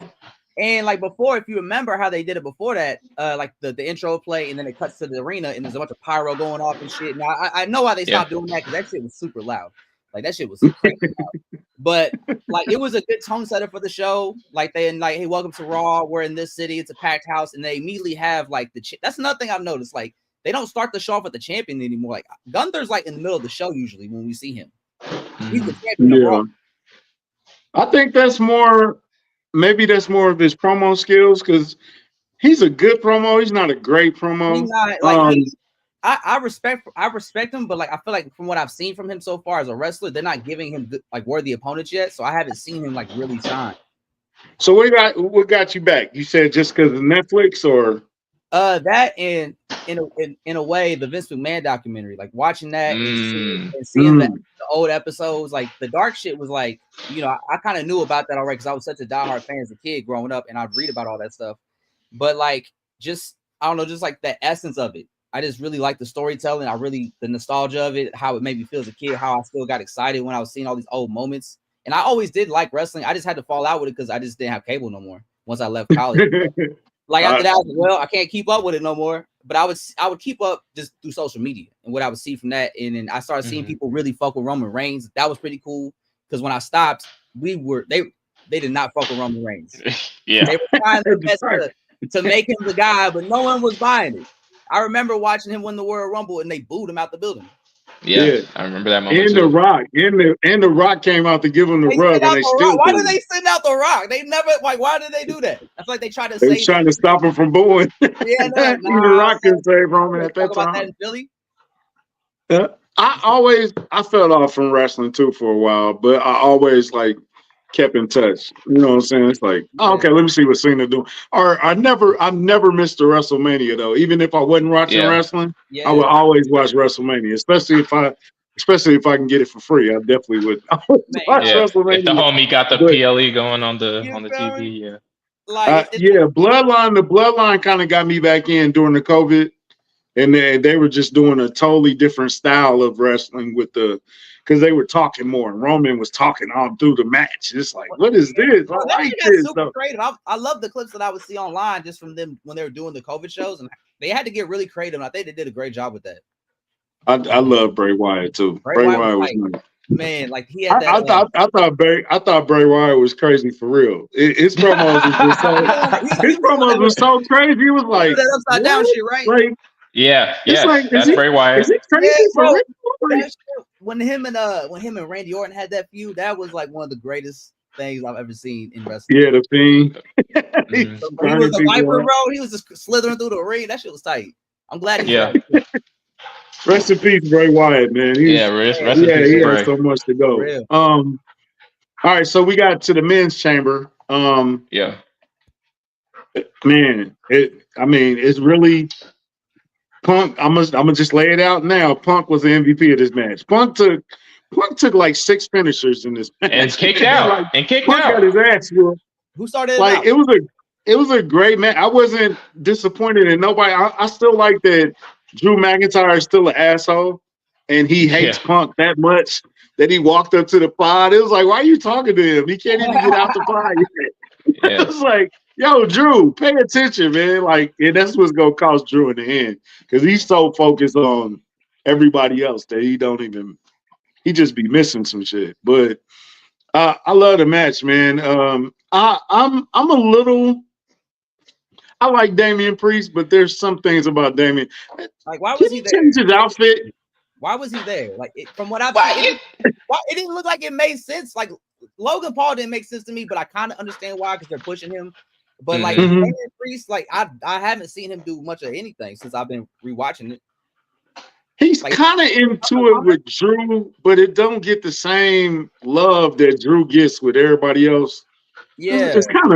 And like before, if you remember how they did it before that, like the intro play, and then it cuts to the arena, and there's a bunch of pyro going off and shit. Now I know why they stopped doing that because that shit was super loud. Like that shit was crazy loud. But like it was a good tone setter for the show. Like hey, welcome to Raw. We're in this city. It's a packed house, and they immediately have like that's another thing I've noticed. Like they don't start the show off with the champion anymore. Like Gunther's like in the middle of the show usually when we see him. He's the champion of Raw. I think that's more. Maybe that's more of his promo skills because he's a good promo. He's not a great promo. He's not, like, I respect him, but like I feel like from what I've seen from him so far as a wrestler, they're not giving him like worthy opponents yet. So I haven't seen him like really shine. So what got you back? You said just because of Netflix or that and in a way the Vince McMahon documentary, like watching that and seeing the old episodes, like the dark shit was like, you know, I kind of knew about that already because I was such a diehard fan as a kid growing up, and I'd read about all that stuff. But like, just I don't know, just like the essence of it. I just really like the storytelling. The nostalgia of it, how it made me feel as a kid, how I still got excited when I was seeing all these old moments. And I always did like wrestling. I just had to fall out with it because I just didn't have cable no more once I left college. Like after that, I was like, well, I can't keep up with it no more. But I would keep up just through social media and what I would see from that. And then I started seeing people really fuck with Roman Reigns. That was pretty cool because when I stopped, they did not fuck with Roman Reigns. Yeah, they were trying their best to make him the guy, but no one was buying it. I remember watching him win the Royal Rumble and they booed him out the building. Yeah. I remember that moment. And too. The Rock came out to give him the rub, and they still. Why did they send out the Rock? They never why did they do that? I feel like they tried to. They were trying to stop him from booing. Yeah, the Rock can save Roman at that about time. that in Philly? I fell off from wrestling too for a while, but I always like kept in touch. You know what I'm saying? It's like, okay, let me see what Cena doing. Or I've never missed a WrestleMania though. Even if I wasn't watching wrestling, I would always watch WrestleMania, especially if I can get it for free. I definitely would watch WrestleMania. If the homie got the PLE going on the TV, The Bloodline kind of got me back in during the COVID, and they were just doing a totally different style of wrestling because they were talking more, and Roman was talking all through the match. It's like, what is this? I like this. Super creative. I love the clips that I would see online just from them when they were doing the COVID shows, and they had to get really creative. And I think they did a great job with that. I love Bray Wyatt too. Bray Wyatt was nice. Man, like he had that. I thought Bray Wyatt was crazy for real. His promos was so crazy. He was like that upside down shit, right? Like, that's Bray Wyatt. Is it crazy for real? When him and Randy Orton had that feud, that was like one of the greatest things I've ever seen in wrestling. Yeah, the Fiend. He was a viper, bro. He was just slithering through the ring. That shit was tight. I'm glad he Rest in peace, Bray Wyatt, man. He has so much to go. All right, so we got to the men's chamber. Man, it's really Punk. I'm gonna just lay it out now. Punk was the MVP of this match. Punk took like 6 finishers in this match. And kicked out. Punk got his ass whooped. Who started like it out? It was a great match. I wasn't disappointed in nobody. I still like that Drew McIntyre is still an asshole, and he hates Punk that much that he walked up to the pod. It was like, why are you talking to him? He can't even get out the pod yet. It was like, yo, Drew, pay attention, man. Like, and that's what's gonna cost Drew in the end because he's so focused on everybody else that he just be missing some shit. But I love the match, man. I'm a little. I like Damian Priest, but there's some things about Damian. Like, why was he there? Change his outfit. Why was he there? Like, from what I've seen, it didn't look like it made sense. Like, Logan Paul didn't make sense to me, but I kind of understand why because they're pushing him. But like Damian Priest, like I haven't seen him do much of anything since I've been rewatching it. He's like, kind of into it with Drew, but it don't get the same love that Drew gets with everybody else. Yeah, he's kind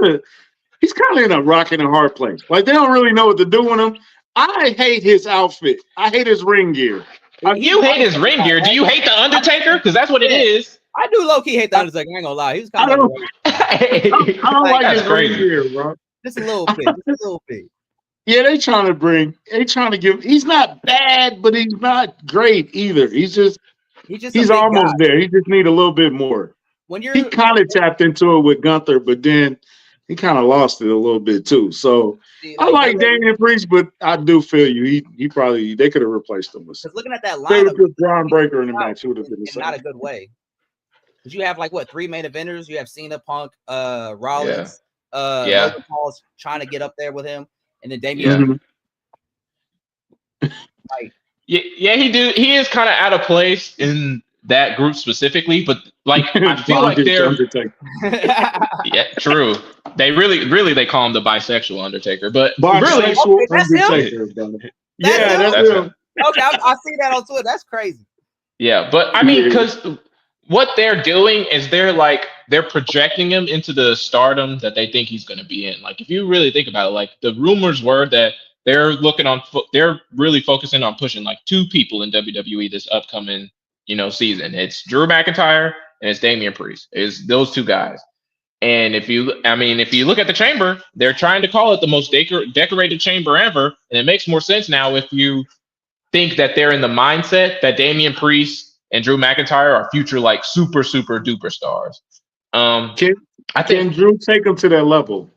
of in a rock and a hard place. Like they don't really know what to do with him. I hate his outfit. I hate his ring gear. You hate his ring gear. Do you hate the Undertaker? Because that's what it is. I do low key hate the Undertaker. I ain't gonna lie. He was kind of. I don't like his ring gear, bro. Just a little bit. Yeah, they trying to give. He's not bad, but he's not great either. He's almost there. He just need a little bit more. He kind of tapped into it with Gunther, but then he kind of lost it a little bit too. So I like Damian Priest, but I do feel you. They could have replaced him with. Because looking at that lineup, they would put Braun Breaker in the match. It would have been the same. Not a good way. Because you have 3 main eventers. You have Cena, Punk, Rollins, Logan Paul's trying to get up there with him, and then Damian. He is kind of out of place in that group specifically, but like I feel like they're true. They really they call him the bisexual Undertaker, but bisexual Undertaker. That's That's him. him. Okay, I see that on Twitter. That's crazy. Yeah, but I mean, Yeah. because what they're doing is they're projecting him into the stardom that they think he's going to be in. Like, if you really think about it, like the rumors were that they're really focusing on pushing like two people in WWE this upcoming season. It's Drew McIntyre and it's Damian Priest. It's those two guys. And if you look at the chamber, they're trying to call it the most decorated chamber ever, and it makes more sense now if you think that they're in the mindset that Damian Priest and Drew McIntyre are future like super duper stars. Can Drew take him to that level?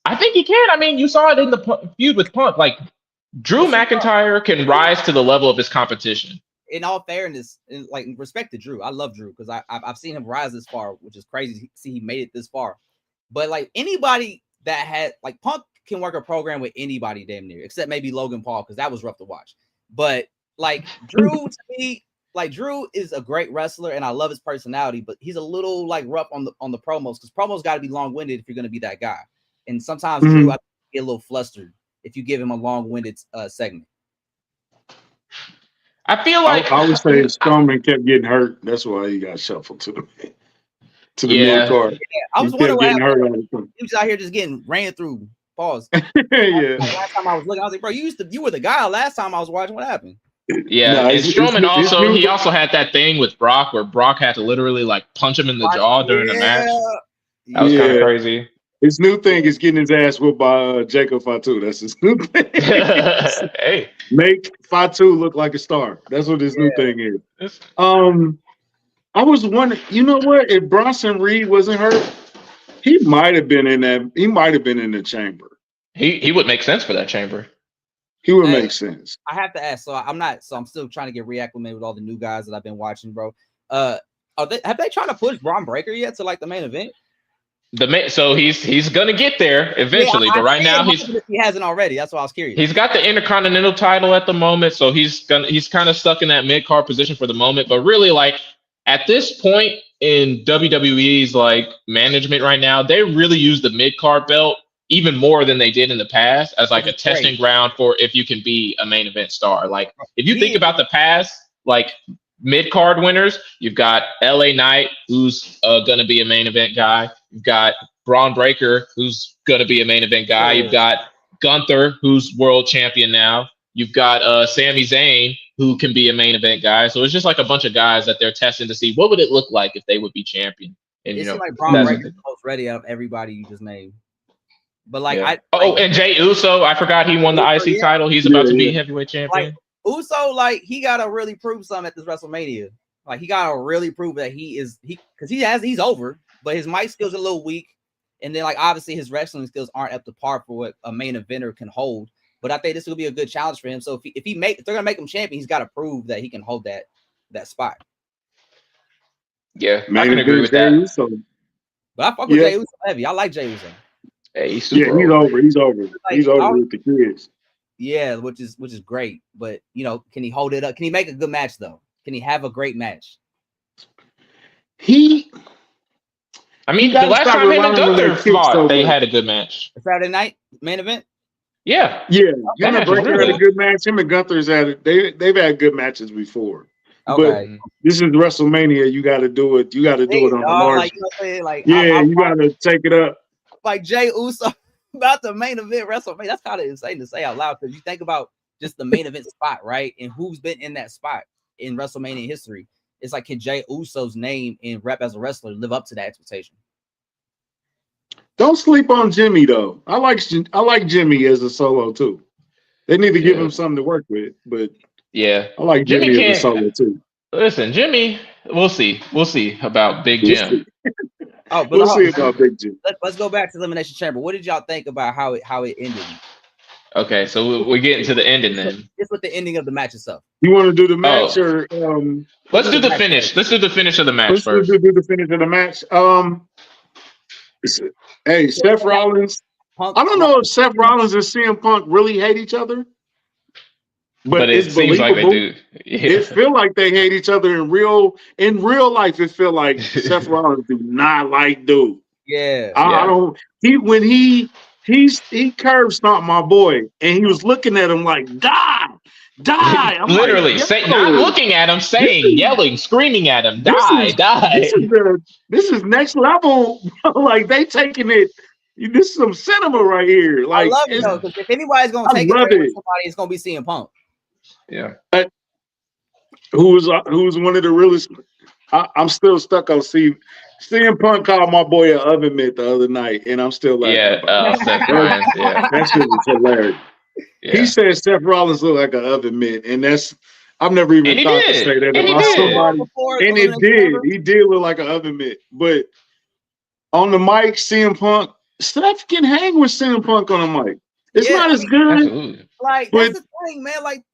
I think he can. I mean, you saw it in the feud with Punk. Like Drew McIntyre can rise to the level of his competition. In all fairness, and like respect to Drew, I love Drew because I've seen him rise this far, which is crazy to see he made it this far. But like anybody that had like Punk can work a program with anybody damn near, except maybe Logan Paul because that was rough to watch. But like Drew to me, like Drew is a great wrestler and I love his personality, but he's a little like rough on the promos because promos got to be long-winded if you're going to be that guy. And sometimes Drew I get a little flustered if you give him a long-winded segment. I feel like I would say Strowman kept getting hurt. That's why he got shuffled to the mid card. Yeah, I was wondering what happened. He was out here just getting ran through. Pause. Yeah. Last time I was looking, I was like, bro, you were the guy last time I was watching. What happened? Yeah, and Strowman also had that thing with Brock where Brock had to literally like punch him in the jaw during the match. That was kind of crazy. His new thing is getting his ass whooped by Jacob Fatu. That's his new thing. Hey, make Fatu look like a star. That's what his new thing is. I was wondering, you know what? If Bronson Reed wasn't hurt, he might have been in that. He might have been in the chamber. He would make sense for that chamber. He would make sense. I have to ask. So I'm still trying to get reacclimated with all the new guys that I've been watching, bro. Have they tried to push Braun Breaker yet to like the main event? So he's gonna get there eventually, but right now he hasn't already. That's why I was curious. He's got the Intercontinental title at the moment, so he's kind of stuck in that mid card position for the moment. But really, like at this point in WWE's like management right now, they really use the mid card belt even more than they did in the past as like a testing ground for if you can be a main event star. Like if you think about the past, like mid card winners, you've got LA Knight, who's gonna be a main event guy. You've got Braun Breaker, who's going to be a main event guy. You've got Gunther, who's world champion now. You've got Sami Zayn, who can be a main event guy. So it's just like a bunch of guys that they're testing to see what would it look like if they would be champion. And it's like Braun Breaker is the most ready out of everybody you just named. But like and Jey Uso, I forgot he won the IC title. He's about to be heavyweight champion. Like, Uso, like he got to really prove something at this WrestleMania. Like he got to really prove that he's over. But his mic skills are a little weak. And then, like, obviously his wrestling skills aren't up to par for what a main eventer can hold. But I think this will be a good challenge for him. So if they're gonna make him champion, he's got to prove that he can hold that spot. Yeah, I can agree with that. Uso. But I fuck with Jey Uso heavy. I like Jey Uso. Hey, he's super over. He's over. Like, he's over with the kids. Yeah, which is great. But can he hold it up? Can he make a good match though? Can he have a great match? I mean, the last time him and Gunther fought, they had a good match. Saturday night main event. Yeah. Him and Breaker had a good match. Him and Gunther's they've had good matches before. Okay. But this is WrestleMania. You got to do it. You got to do it on a large. You got to take it up. Like Jey Uso about the main event WrestleMania. That's kind of insane to say out loud because you think about just the main event spot, right? And who's been in that spot in WrestleMania history. It's like, can Jey Uso's name and rep as a wrestler live up to that expectation? Don't sleep on Jimmy though. I like Jimmy as a solo too. They need to give him something to work with, but I like Jimmy as a solo too. Listen, Jimmy, we'll see about Big Jim. We'll see about Big Jim. Let's go back to Elimination Chamber. What did y'all think about how it ended? Okay, so we're getting to the ending then. Just with the ending of the match itself. You want to do the match or let's do the finish. Let's do the finish of the match first. Let's do the finish of the match. Hey, Seth Rollins. Punk, I don't know if Seth Rollins and CM Punk really hate each other, but it seems like they do. Yeah. It feel like they hate each other in real life. It feel like Seth Rollins do not like dude. Yeah, I don't. When he he curb stomped my boy, and he was looking at him like, die. I'm like, Literally, say, not yo, looking at him, this saying, is yelling, screaming at him, this die, is this die. is the this is next level. Like they taking it. This is some cinema right here. I Like love it though, because if anybody's gonna I take it love there with it. somebody, it's gonna be CM Punk. Yeah. Who's one of the realest. I'm still stuck on CM Punk called my boy an oven mitt the other night, and I'm still laughing Yeah, about it. Seth Rollins, yeah. That shit was hilarious. Yeah. He said Seth Rollins looked like an oven mitt, and I've never even And he thought to did. say that And he about did. somebody. Before And it Elimination did. Chamber? He did look like an oven mitt. But on the mic, CM Punk, Steph can hang with CM Punk on the mic. It's Yeah, not I as mean, good. Absolutely. Like But- that's the thing, man. Like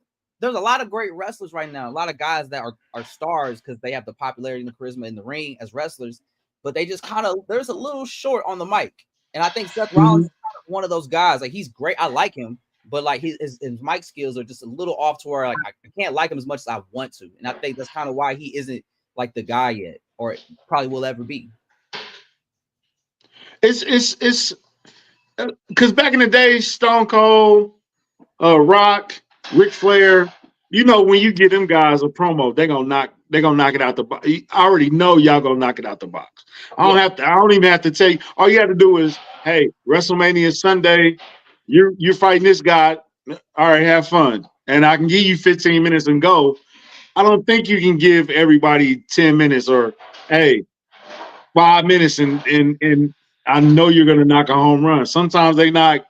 there's a lot of great wrestlers right now. A lot of guys that are stars because they have the popularity and the charisma in the ring as wrestlers, but they just kind of there's a little short on the mic. And I think Seth Rollins is kind of one of those guys. Like he's great. I like him, but like his mic skills are just a little off to where like I can't like him as much as I want to. And I think that's kind of why he isn't like the guy yet, or probably will ever be. It's because back in the day, Stone Cold, Rock, Ric Flair, you know, when you get them guys a promo, they're gonna knock it out the box. I already know y'all gonna knock it out the box. I don't even have to tell you. All you have to do is, hey, WrestleMania Sunday, you're fighting this guy. All right, have fun. And I can give you 15 minutes and go. I don't think you can give everybody 10 minutes or hey, 5 minutes and I know you're gonna knock a home run. Sometimes they knock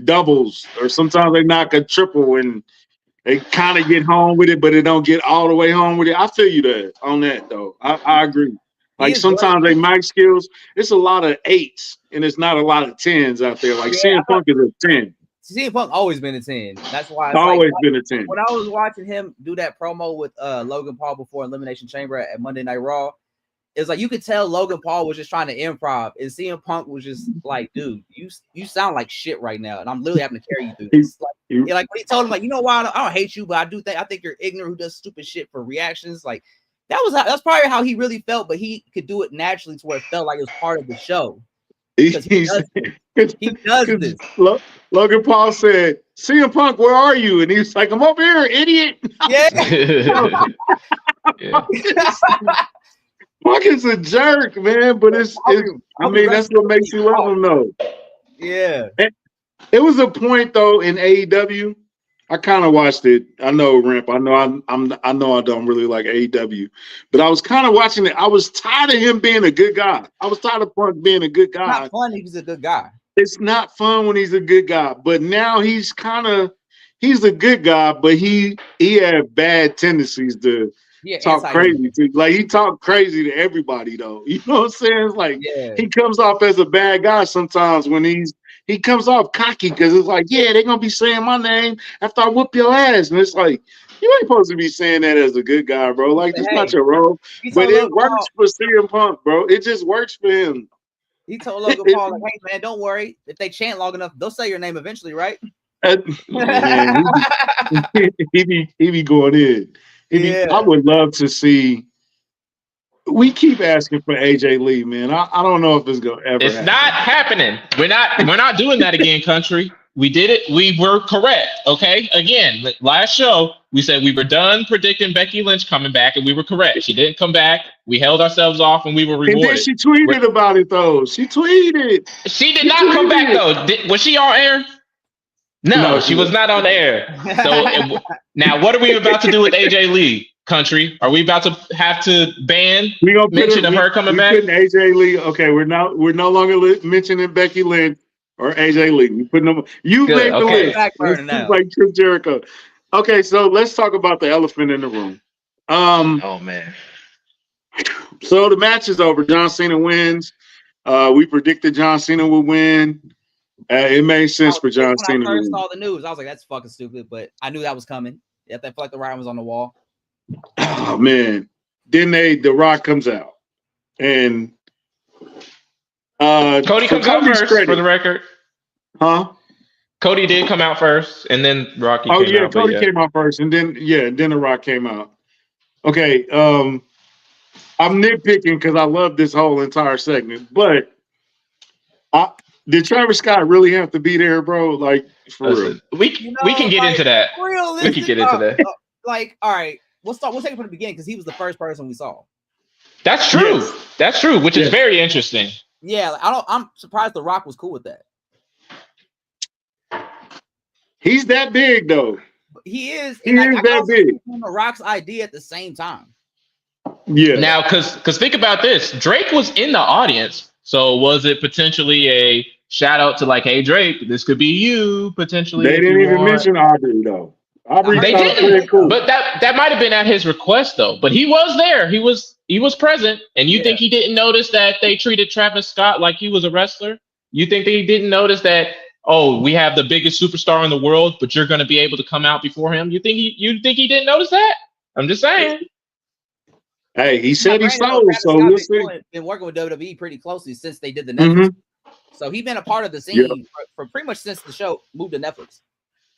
doubles or sometimes they knock a triple and they kind of get home with it, but they don't get all the way home with it. I feel you there on that though. I agree. Like sometimes they mic skills, it's a lot of 8s and it's not a lot of 10s out there. Like CM Punk is a 10. CM Punk always been a 10. That's why it's Always like, been a 10. when I was watching him do that promo with Logan Paul before Elimination Chamber at Monday Night Raw, it's like you could tell Logan Paul was just trying to improv, and CM Punk was just like, "Dude, you sound like shit right now, and I'm literally having to carry you through this." Like when he told him, like, you know why I don't hate you, but I think you're ignorant who does stupid shit for reactions. Like that's probably how he really felt, but he could do it naturally to where it felt like it was part of the show. He does this. Logan Paul said, CM Punk, where are you? And he was like, I'm over here, idiot. Yeah. Yeah. Punk is a jerk, man. But that's what makes you love him, though. Yeah. It was a point though in AEW. I kind of watched it. I know Ramp. I know I don't really like AEW, but I was kind of watching it. I was tired of him being a good guy. I was tired of Punk being a good guy. It's not fun if he's a good guy. It's not fun when he's a good guy, but now he's a good guy, but he had bad tendencies to talk crazy to, like he talked crazy to everybody though. You know what I'm saying? It's like he comes off as a bad guy sometimes when he comes off cocky because it's like, yeah, they're gonna be saying my name after I whoop your ass. And it's like, you ain't supposed to be saying that as a good guy, bro. Like, that's not your role. But it works for CM Punk, bro. It just works for him. He told Logan Paul, like, hey man, don't worry. If they chant long enough, they'll say your name eventually, right? Man, he be going in. I would love to see. We keep asking for AJ Lee, man. I don't know if it's gonna ever. It's not happening. We're not doing that again, country. We did it. We were correct. Okay. Again, last show we said we were done predicting Becky Lynch coming back, and we were correct. She didn't come back. We held ourselves off, and we were rewarded. And then she tweeted about it, though. She tweeted. She did not come back though. Was she on air? No, she was not on air. So now, what are we about to do with AJ Lee, country? Are we about to have to ban mention of her coming back? AJ Lee. Okay, we're no longer mentioning Becky Lynch or AJ Lee. We putting them. You make the list. Like Chris Jericho. Okay, so let's talk about the elephant in the room. Oh man. So the match is over. John Cena wins. We predicted John Cena would win. It made sense for John Cena. When I first saw the news, I was like, "That's fucking stupid," but I knew that was coming. I felt like the writing was on the wall. Oh man! Then The Rock comes out, and Cody comes out first for the record. Huh? Cody did come out first, and then Rocky. Cody came out first, and then The Rock came out. Okay, I'm nitpicking because I love this whole entire segment, but Did Travis Scott really have to be there, bro? Like for real? Listen, we can get into that. We can get into that. Like, all right, we'll take it from the beginning because he was the first person we saw. That's true. Yes. That's true, which is very interesting. Yeah, like, I'm surprised The Rock was cool with that. He's that big though. He is. He is that big. The Rock's idea at the same time. Yeah. Now, because think about this, Drake was in the audience, so was it potentially a shout out to like, hey Drake, this could be you potentially? They didn't even mention Aubrey though. Aubrey, they didn't. Cool. But that might have been at his request though. But he was there. He was present. And you think he didn't notice that they treated Travis Scott like he was a wrestler? You think that he didn't notice that? Oh, we have the biggest superstar in the world, but you're going to be able to come out before him. You think he didn't notice that? I'm just saying. Hey, he said he saw it, so we'll see. Been working with WWE pretty closely since they did the Netflix. So he's been a part of the scene for pretty much since the show moved to Netflix.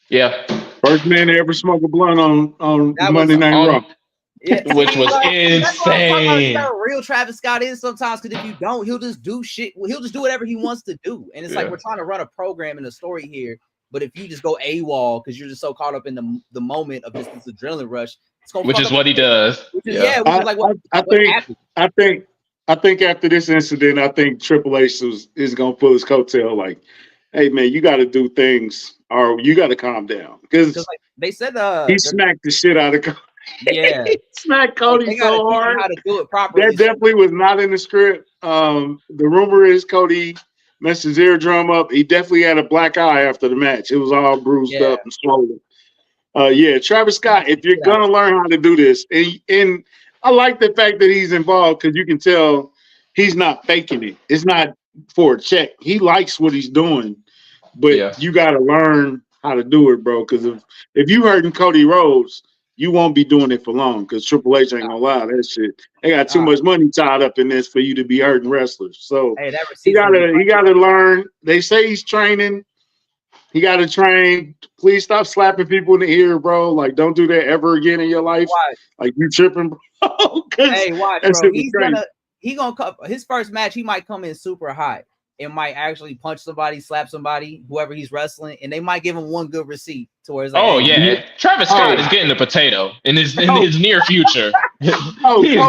Yeah. First man to ever smoke a blunt on Monday Night Raw. Yeah, which was insane. That's how real Travis Scott is sometimes, because if you don't, he'll just do shit. He'll just do whatever he wants to do. And it's like we're trying to run a program and a story here. But if you just go AWOL because you're just so caught up in the moment of just this adrenaline rush, it's gonna which is what he does. I think after this incident, I think Triple H is gonna pull his coattail like, hey man, you gotta do things or you gotta calm down. Because like they said he smacked the shit out of Cody. Yeah. He smacked Cody so hard. How to do it properly. That definitely was not in the script. The rumor is Cody messed his eardrum up. He definitely had a black eye after the match. It was all bruised up and swollen. Travis Scott, if you're gonna learn how to do this, and I like the fact that he's involved because you can tell he's not faking it. It's not for a check. He likes what he's doing, but you got to learn how to do it, bro. Because if you hurting Cody Rhodes, you won't be doing it for long. Because Triple H ain't gonna allow that shit. They got too much money tied up in this for you to be hurting wrestlers. So he gotta learn. They say he's training. He got to train. Please stop slapping people in the ear, bro. Like, don't do that ever again in your life. Why? Like, you tripping, bro. Hey, watch, bro. He's gonna come. His first match, he might come in super hot and might actually punch somebody, slap somebody, whoever he's wrestling, and they might give him one good receipt to where it's like, Travis Scott is getting the potato in his near future. He's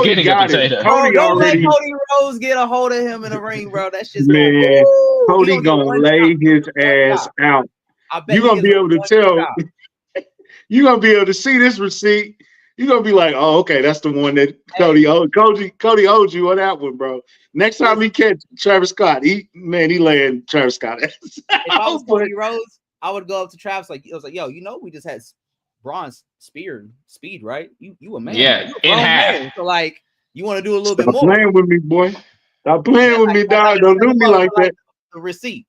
getting a potato. Don't let Cody Rhodes get a hold of him in the ring, bro. That's just Cody gonna lay his ass out. You're gonna be able to tell. You're gonna be able to see this receipt. You're gonna be like, oh, okay, that's the one that Cody owes you on that one, bro. Next time he catch Travis Scott, he laying Travis Scott ass. If I was Cody Rhodes, I would go up to Travis I was like, yo, we just had Braun's speed, right? You a man. Yeah, in half. Man. So like, you want to do a little bit more. Stop playing with me, boy. Stop playing with me, dog. Don't do me like that. The receipt.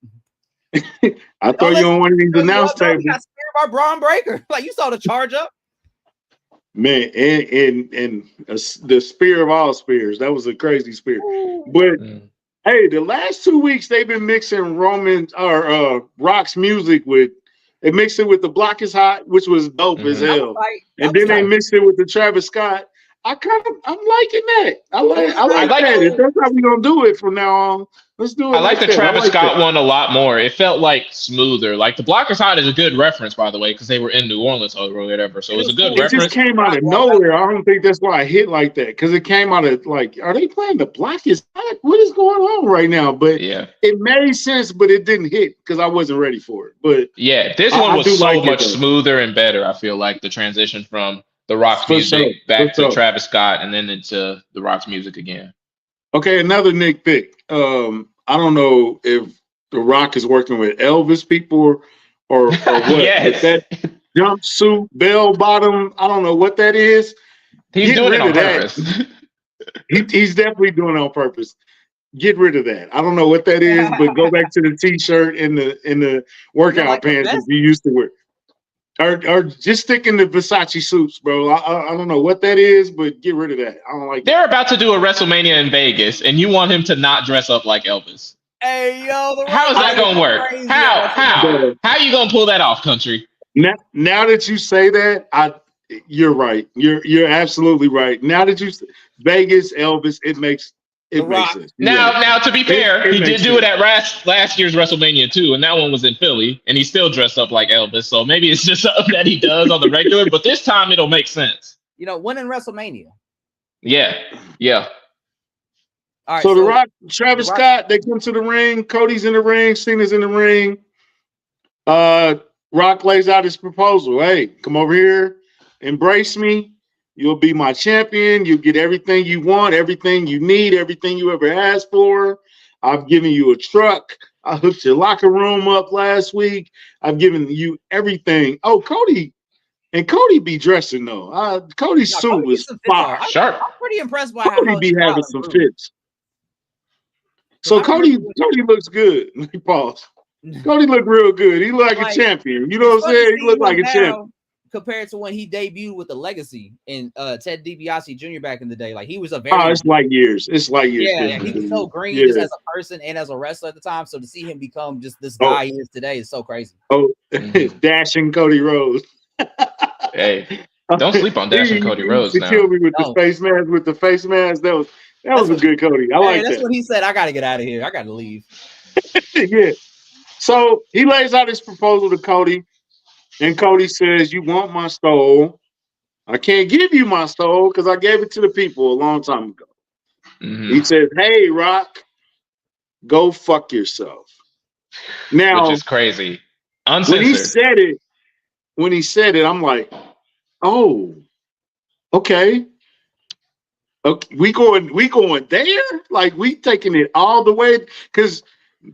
I thought you on one of these announce tables. Got speared by Braun Breaker. Like, you saw the charge up. Man, and the spear of all spears. That was a crazy spear. But hey, the last 2 weeks they've been mixing Rock's music with. They mixed it with The Block Is Hot, which was dope as hell. And then they mixed it with the Travis Scott. I'm liking that. I like that. If that's how we gonna do it from now on, let's do it. I like the Travis Scott one a lot more. It felt like smoother. Like The Block Is Hot is a good reference, by the way, because they were in New Orleans or whatever. So it was a good reference. It just came out of nowhere. I don't think that's why I hit like that, because it came out of like, are they playing The Block Is Hot? What is going on right now? But it made sense, but it didn't hit because I wasn't ready for it. But this one was so much smoother and better. I feel like the transition from The Rock's music back to Travis Scott and then into The Rock's music again. Okay, another nitpick. I don't know if The Rock is working with Elvis people or what. That jumpsuit, bell bottom, I don't know what that is. He's doing it on purpose. He's definitely doing it on purpose. Get rid of that. I don't know what that is, but go back to the t-shirt and the workout pants that you used to wear. Or just stick in the Versace suits, bro. I don't know what that is, but get rid of that. I don't like. They're about to do a WrestleMania in Vegas, and you want him to not dress up like Elvis. Hey, yo, how is that gonna work? How you gonna pull that off, country? Now that you say that, you're right. You're absolutely right. Now that you Vegas Elvis, it makes It makes sense. Now, to be fair, it he did makes do it sense. at last year's WrestleMania too, and that one was in Philly, and he still dressed up like Elvis. So maybe it's just something that he does on the regular, but this time it'll make sense. You know, winning WrestleMania. Yeah. All right. So The Rock, Travis Scott, they come to the ring. Cody's in the ring. Cena's in the ring. Rock lays out his proposal. Hey, come over here, embrace me. You'll be my champion. You'll get everything you want, everything you need, everything you ever asked for. I've given you a truck. I hooked your locker room up last week. I've given you everything. Oh, Cody be dressing though. Cody's suit was fire. Sharp. I'm pretty impressed by Cody how be having some fits. So Cody looks good. Pause. Cody looked real good. He looked like a champion. You know what I'm saying? He looked like a champion. Compared to when he debuted with the Legacy and Ted DiBiase Jr. back in the day, like he was a very it's like years. It's like years. Yeah, he was so green just as a person and as a wrestler at the time. So to see him become just this guy he is today is so crazy. Dashing Cody Rhodes. Hey, don't sleep on Dashing Cody Rhodes now. Kill me with the face mask. With the face mask, that was a good Cody. I like that. That's what he said. I got to get out of here. I got to leave. Yeah. So he lays out his proposal to Cody. And Cody says, you want my soul. I can't give you my soul because I gave it to the people a long time ago. Mm-hmm. He says, hey, Rock, go fuck yourself. Now, which is crazy. Uncensored. When he said it, I'm like, oh, okay. We going there? Like we taking it all the way? Because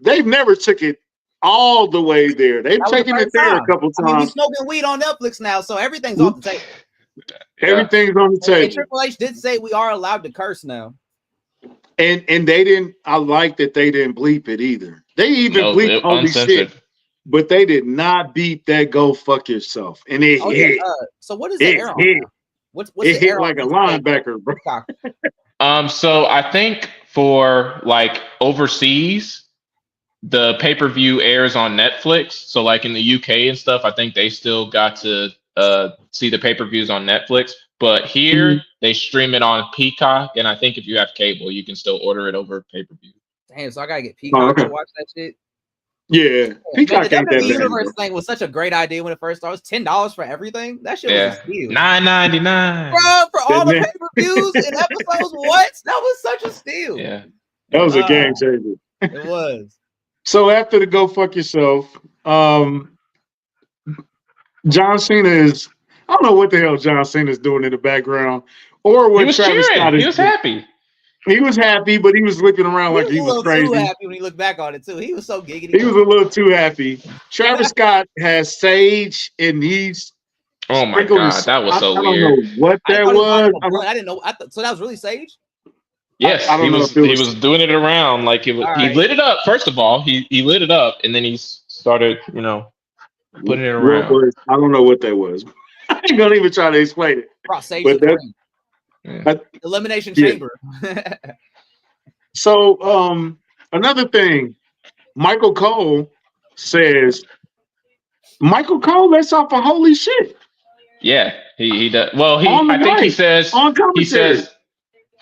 they've never took it all the way there. They've taken it there a couple times. I mean, we're smoking weed on Netflix now, so everything's on the table. Everything's on the table. And Triple H did say we are allowed to curse now. And they didn't. I like that they didn't bleep it either. They even bleeped all these shit, but they did not beat that "go fuck yourself." And it hit. Yeah. So what is the air on now? What's it hit like a linebacker, bro. So I think for like overseas, the pay-per-view airs on Netflix. So like in the UK and stuff, I think they still got to see the pay-per-views on Netflix. But here they stream it on Peacock, and I think if you have cable, you can still order it over pay-per-view. Damn, so I gotta get Peacock to watch that shit. Yeah, Peacock ain't that Universe thing was such a great idea when it first started. It was $10 for everything. That shit was a steal. $9.99. Bro, for all the pay-per-views and episodes. What? That was such a steal. Yeah, that was a game changer. It was. So after the go fuck yourself, John Cena is. I don't know what the hell John Cena is doing in the background, or what Travis Scott is. He was happy. He was happy, but he was looking around like he was crazy. Too happy when he looked back on it too. He was so giggity. He was a little too happy. Travis Scott has sage, and he's. Oh my god, that was so weird. I don't know what that was. I didn't know. So that was really sage. Yes, he was doing it around like he lit it up. First of all, he lit it up, and then he started, putting it around. I don't know what that was. I ain't gonna even try to explain it. Brought sage to the ring. Elimination Chamber. So another thing, Michael Cole says, Michael Cole lets off a holy shit. Yeah, he does. Well, I think he says on commentary.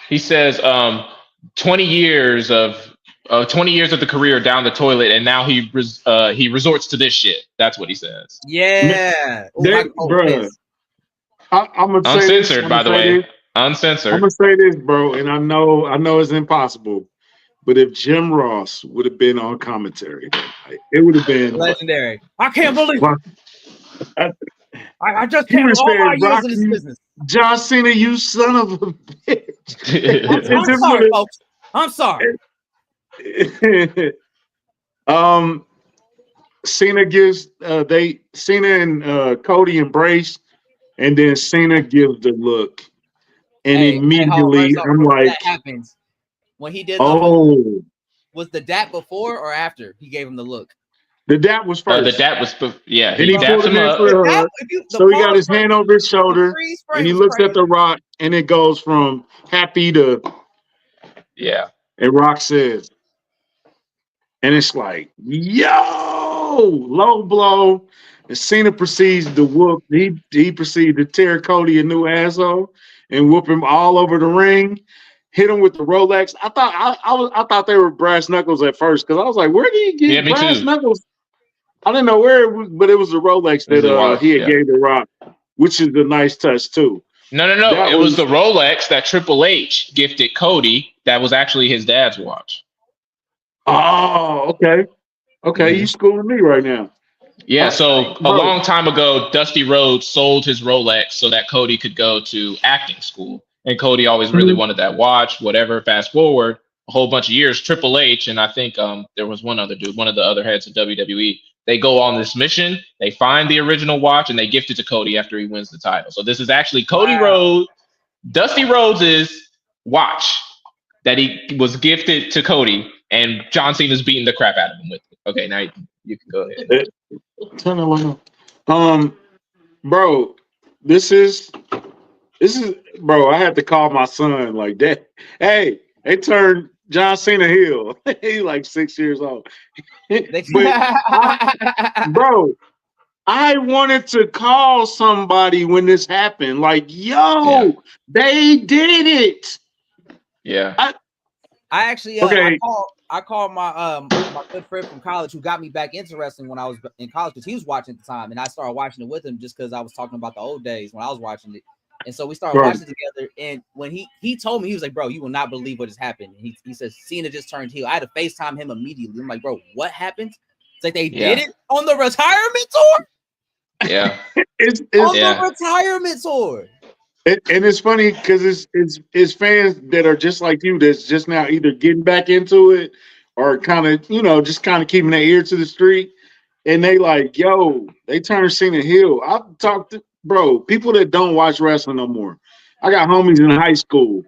He says 20 years of the career down the toilet, and now he resorts to this shit. That's what he says. Yeah, bro. I'm gonna say uncensored, this, by the way. Uncensored. I'm gonna say this, bro, and I know it's impossible, but if Jim Ross would have been on commentary, it would have been legendary. I can't believe it. I just can't believe all my years in this business. John Cena, you son of a bitch. I'm sorry, folks. I'm sorry. Cena gives Cena and Cody embrace, and then Cena gives the look. And immediately I'm like, that happens when he did was the dap before or after he gave him the look? The dap was first. The dap was he dapped him up. So he got his hand over his shoulder and he looks at the Rock and it goes from happy to and Rock says, and it's like, yo, low blow. And Cena proceeds to whoop. He proceeded to tear Cody a new asshole and whoop him all over the ring. hit him with the Rolex. I thought they were brass knuckles at first because I was like, where did he get me brass too. knuckles? I didn't know where it was, but it was the Rolex It was a watch, he had yeah. gave the Rock, which is a nice touch too. No. That It was the Rolex that Triple H gifted Cody. That was actually his dad's watch. Oh, okay. Okay, you schooling me right now. Yeah, so a bro. long time ago, Dusty Rhodes sold his Rolex so that Cody could go to acting school. And Cody always really wanted that watch, whatever. Fast forward a whole bunch of years, Triple H, and I think there was one other dude, one of the other heads of WWE. They go on this mission. They find the original watch and they gift it to Cody after he wins the title. So this is actually Cody Rhodes, Dusty Rhodes' watch that he was gifted to Cody, and John Cena's beating the crap out of him with it. Okay, now you can go ahead. Bro, this is bro. I had to call my son like that. Hey, they turned John Cena heel. He's like 6 years old. Bro, I wanted to call somebody when this happened. Like, yo, they did it. Yeah. I actually okay. I called my my good friend from college who got me back into wrestling when I was in college because he was watching at the time, and I started watching it with him just because I was talking about the old days when I was watching it. And so we started watching it together. And when he told me, he was like, bro, you will not believe what has happened. And he says Cena just turned heel. I had to FaceTime him immediately. I'm like, bro, what happened? It's like they did it on the retirement tour. Yeah. it's on the retirement tour. And it's funny because it's fans that are just like you that's just now either getting back into it or kind of, just kind of keeping their ear to the street. And they like, yo, they turned Cena heel. I've talked to, bro, people that don't watch wrestling no more. I got homies in high school.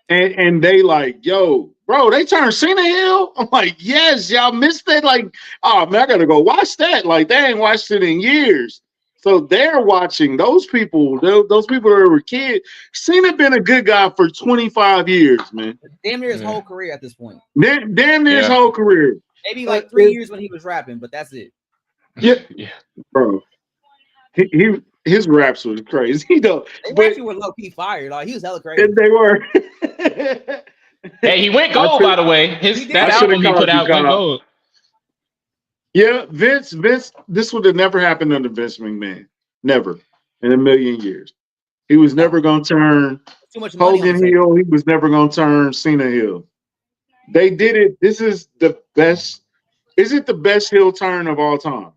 And they like, yo, bro, they turned Cena heel? I'm like, yes, y'all missed it. Like, oh, man, I got to go watch that. Like, they ain't watched it in years. So they're watching those people that were kids. Cena been a good guy for 25 years, man. Damn near his whole career at this point. Damn near his whole career. Maybe like 3 years when he was rapping, but that's it. Yeah. Bro. His raps was crazy though. They actually were low key fired. Like he was hella crazy. They were. Hey, he went gold, by the way. That album he put out went gold. Yeah, Vince, this would have never happened under Vince McMahon. Never in a million years. He was never going to turn Hogan heel. He was never going to turn Cena heel. They did it. This is the best. Is it the best heel turn of all time?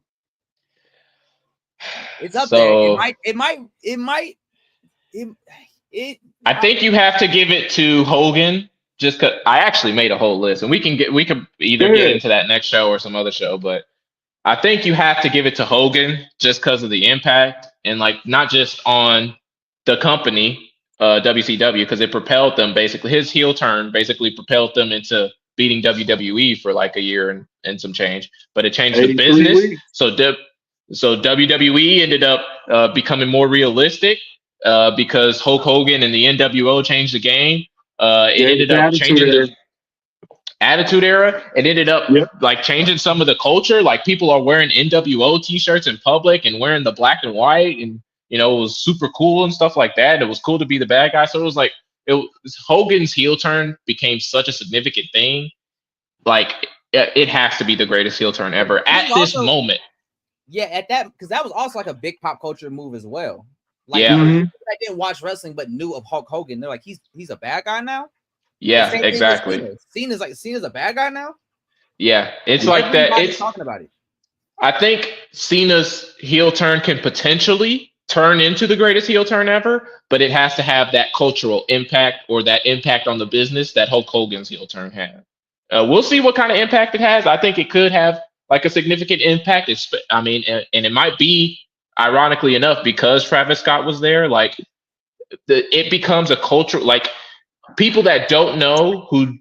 It's up there. I think you have to give it to Hogan. Just because I actually made a whole list, and we could either get into that next show or some other show, but I think you have to give it to Hogan just because of the impact and like not just on the company, WCW, because it propelled them basically. His heel turn basically propelled them into beating WWE for like a year and some change, but it changed the business. Weeks. So WWE ended up becoming more realistic because Hulk Hogan and the NWO changed the game. It ended up changing the Attitude Era. It ended up like changing some of the culture. Like people are wearing NWO t-shirts in public and wearing the black and white, and it was super cool and stuff like that. It was cool to be the bad guy. So it was like Hogan's heel turn became such a significant thing. Like it has to be the greatest heel turn ever at this moment. Yeah, at that, because that was also like a big pop culture move as well. Like, people that didn't watch wrestling but knew of Hulk Hogan. They're like, he's a bad guy now. Yeah, exactly. Cena's a bad guy now. Yeah, it's like that. It's talking about it. I think Cena's heel turn can potentially turn into the greatest heel turn ever, but it has to have that cultural impact or that impact on the business that Hulk Hogan's heel turn had. We'll see what kind of impact it has. I think it could have like a significant impact. And it might be, ironically enough, because Travis Scott was there, like it becomes a culture, like people that don't know who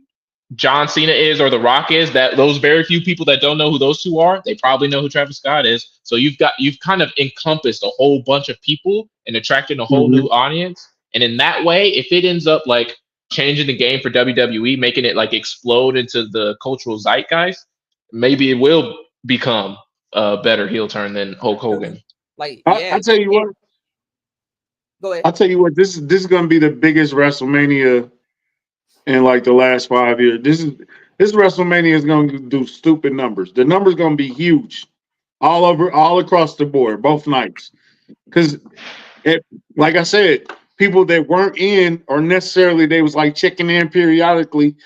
John Cena is or The Rock is, that those very few people that don't know who those two are, they probably know who Travis Scott is. So you've kind of encompassed a whole bunch of people and attracted a whole new audience. And in that way, if it ends up like changing the game for WWE, making it like explode into the cultural zeitgeist, maybe it will become a better heel turn than Hulk Hogan. Like, I'll tell you what. Go ahead. I'll tell you what. This is going to be the biggest WrestleMania in like the last 5 years. This WrestleMania is going to do stupid numbers. The numbers going to be huge, all across the board, both nights. Because, like I said, people that weren't in or necessarily they was like checking in periodically.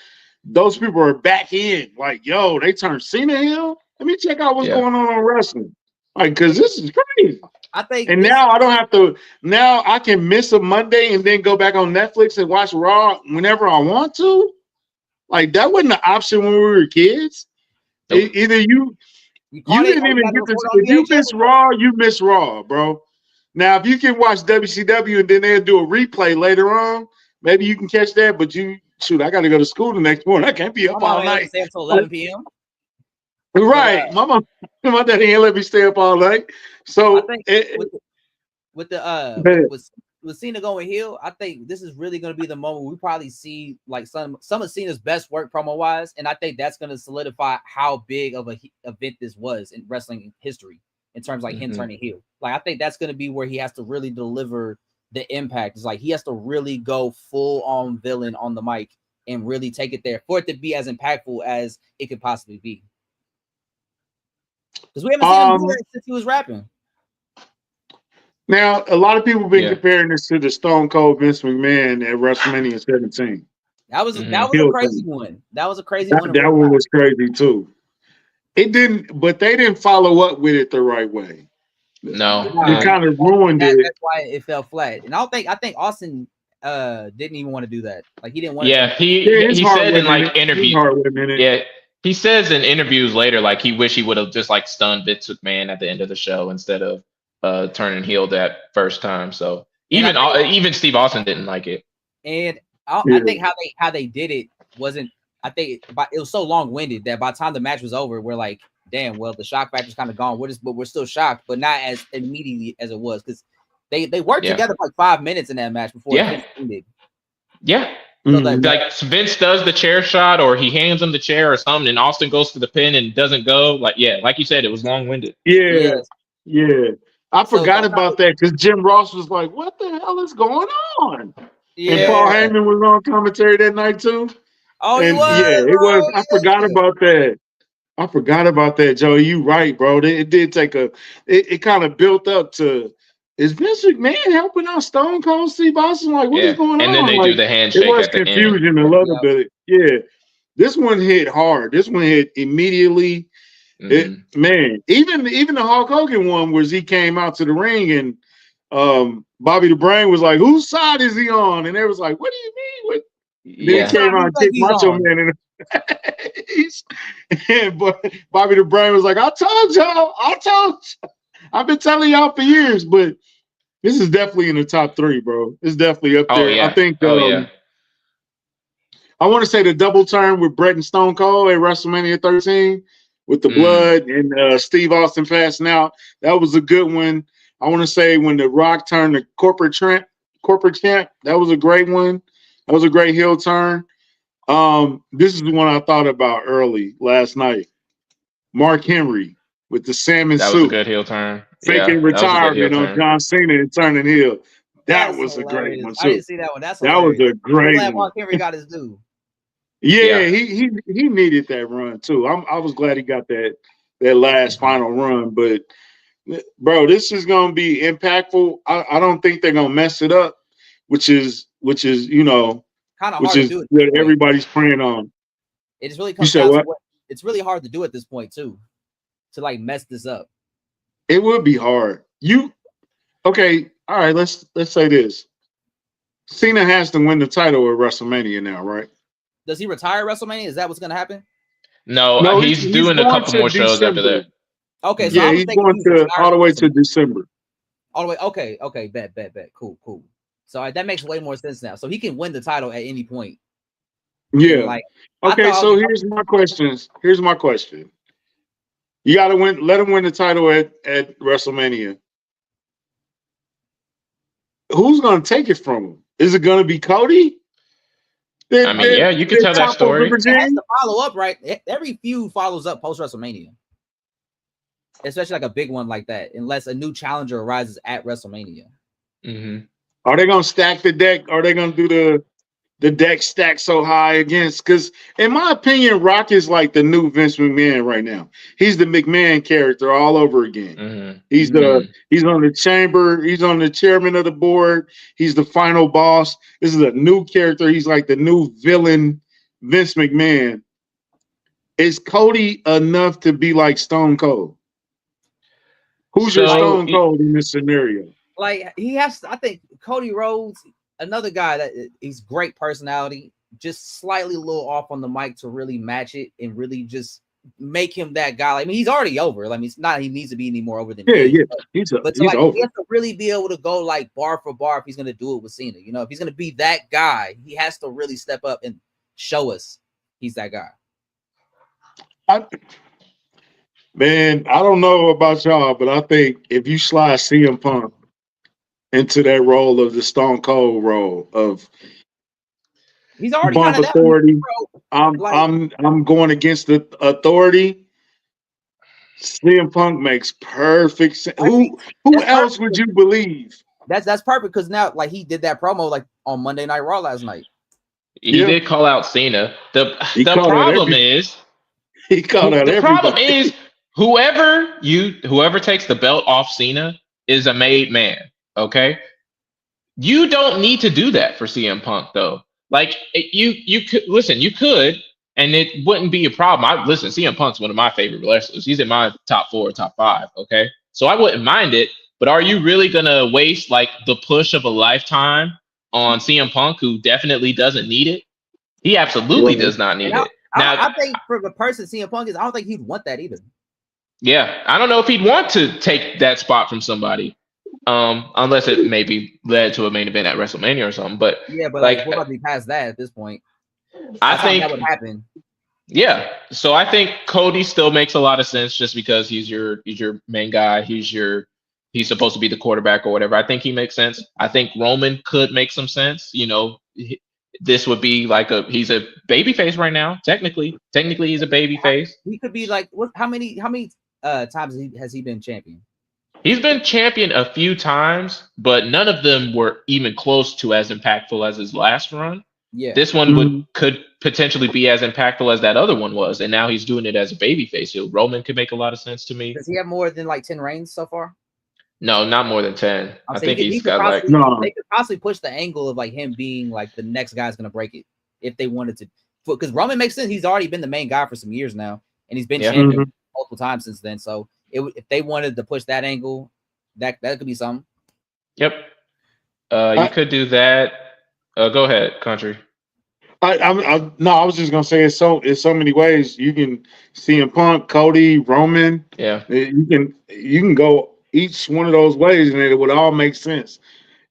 Those people are back in. Like, yo, they turned Cena heel. Let me check out what's going on wrestling. Like, because this is crazy. I think, and now I don't have to. Now I can miss a Monday and then go back on Netflix and watch Raw whenever I want to. Like that wasn't an option when we were kids. Nope. Either you didn't even get to. If you miss Raw, you miss Raw, bro. Now if you can watch WCW and then they'll do a replay later on, maybe you can catch that. But I got to go to school the next morning. I can't be up all night. Stay until 11 p.m. Right, my daddy ain't let me stay up all night. So I think with Cena going heel, I think this is really going to be the moment we probably see like some of Cena's best work promo wise, and I think that's going to solidify how big of a event this was in wrestling history in terms of like him turning heel. Like I think that's going to be where he has to really deliver the impact. It's like he has to really go full on villain on the mic and really take it there for it to be as impactful as it could possibly be. Because we haven't seen him do that since he was rapping. Now, a lot of people have been comparing this to the Stone Cold Vince McMahon at WrestleMania 17. That was a crazy one. That was a crazy one. That one was crazy too. It didn't, but they didn't follow up with it the right way. No, it kind of ruined it. That's why it fell flat. And I think Austin didn't even want to do that. Like he didn't want. Yeah, he said in like interviews. Yeah, he says in interviews later, like he wished he would have just like stunned Vince McMahon at the end of the show instead of turning heel that first time. So even Steve Austin didn't like it. And I think how they did it wasn't. I think it was so long winded that by the time the match was over, we're like, damn, well the shock factor's kind of gone. But we're still shocked, but not as immediately as it was because they worked together for like 5 minutes in that match before it ended. Yeah. So like Vince does the chair shot or he hands him the chair or something and Austin goes for the pin and doesn't go. Like you said, it was long-winded. Yeah. I forgot about that because Jim Ross was like, what the hell is going on? Yeah. And Paul Heyman was on commentary that night too. Oh, and it was. I forgot about that. I forgot about that, Joe. You right, bro. It did take it kind of built up to, is Vince McMahon helping out Stone Cold Steve Austin? Like, what is going on? And then they do the handshake. It was confusion a little bit. Yeah. This one hit hard. This one hit immediately. Man, even the Hulk Hogan one was he came out to the ring and Bobby the Brain was like, whose side is he on? And they was like, what do you mean? What? Then he came out and kicked Macho Man in the face. But Bobby the Brain was like, I told y'all. I've been telling y'all for years, but this is definitely in the top 3, bro. It's definitely up there. I think I want to say the double turn with Bret and Stone Cold at WrestleMania 13 with the blood and Steve Austin passing out. That was a good one. I want to say when The Rock turned the corporate champ, that was a great one. That was a great heel turn. This is the one I thought about early last night. Mark Henry with the salmon suit. That was a good heel turn. Faking retirement on John Cena and turning heel. That was a great one too. I didn't see that one. That was a great one. Mark Henry got his due. Yeah, he needed that run too. I was glad he got that last final run. But bro, this is gonna be impactful. I don't think they're gonna mess it up, which is kind of hard to do what everybody's praying on. It just really comes down to it's really hard to do at this point too, to like mess this up. It would be hard. Okay, all right, let's say this. Cena has to win the title at WrestleMania now, right? Does he retire at WrestleMania? Is that what's gonna happen? No, he's doing a couple more shows after that. Okay, so he's going all the way to December. All the way. Okay, bet. Cool. So that makes way more sense now. So he can win the title at any point. Yeah. So here's my questions. Here's my question. You got to let him win the title at WrestleMania. Who's going to take it from him? Is it going to be Cody? You can tell that story. It has to follow up, right? Every feud follows up post WrestleMania, especially like a big one like that, unless a new challenger arises at WrestleMania. Are they going to stack the deck? Are they going to do the deck stacked so high against. Because in my opinion, Rock is like the new Vince McMahon right now. He's the McMahon character all over again. Mm-hmm. He's on the chamber. He's on the chairman of the board. He's the final boss. This is a new character. He's like the new villain, Vince McMahon. Is Cody enough to be like Stone Cold? Who's your Stone Cold in this scenario? Like he has, I think Cody Rhodes, another guy that he's great personality, just slightly a little off on the mic to really match it and really just make him that guy. I mean, he's already over. I mean, it's not he needs to be any more over than he's over. He has to really be able to go like bar for bar if he's gonna do it with Cena. You know, if he's gonna be that guy, he has to really step up and show us he's that guy. Man, I don't know about y'all, but I think if you slide CM Punk into that role of the Stone Cold role of he's already kind of authority, I'm going against the authority. CM Punk makes perfect sense. Who else would you believe? That's perfect because now like he did that promo like on Monday Night Raw last night. He did call out Cena. The problem is he called out everybody. The problem is whoever takes the belt off Cena is a made man. Okay, you don't need to do that for CM Punk though. Like you could listen, you could, and it wouldn't be a problem. CM Punk's one of my favorite wrestlers. He's in my top 4, top 5. Okay, so I wouldn't mind it. But are you really gonna waste like the push of a lifetime on CM Punk, who definitely doesn't need it? He absolutely does not need it. Now, I think for the person CM Punk is, I don't think he'd want that either. Yeah, I don't know if he'd want to take that spot from somebody. Unless it maybe led to a main event at WrestleMania or something. But yeah, but like we're about to be past that at this point. I think that would happen. Yeah, so I think Cody still makes a lot of sense just because he's your main guy. He's supposed to be the quarterback or whatever. I think he makes sense. I think Roman could make some sense. You know, this would be like he's a babyface right now. Technically he's a babyface. He could be like how many times has he been champion? He's been champion a few times, but none of them were even close to as impactful as his last run. Yeah. This one could potentially be as impactful as that other one was, and now he's doing it as a babyface. So Roman could make a lot of sense to me. Does he have more than like 10 reigns so far? No, not more than 10. I think he's got like they could possibly push the angle of like him being like the next guy's gonna break it if they wanted to, because Roman makes sense. He's already been the main guy for some years now, and he's been champion multiple times since then. So if they wanted to push that angle, that could be something. Yep. You could do that. Go ahead, Country. I was just gonna say it's so many ways you can CM Punk, Cody, Roman. Yeah. You can go each one of those ways and it would all make sense.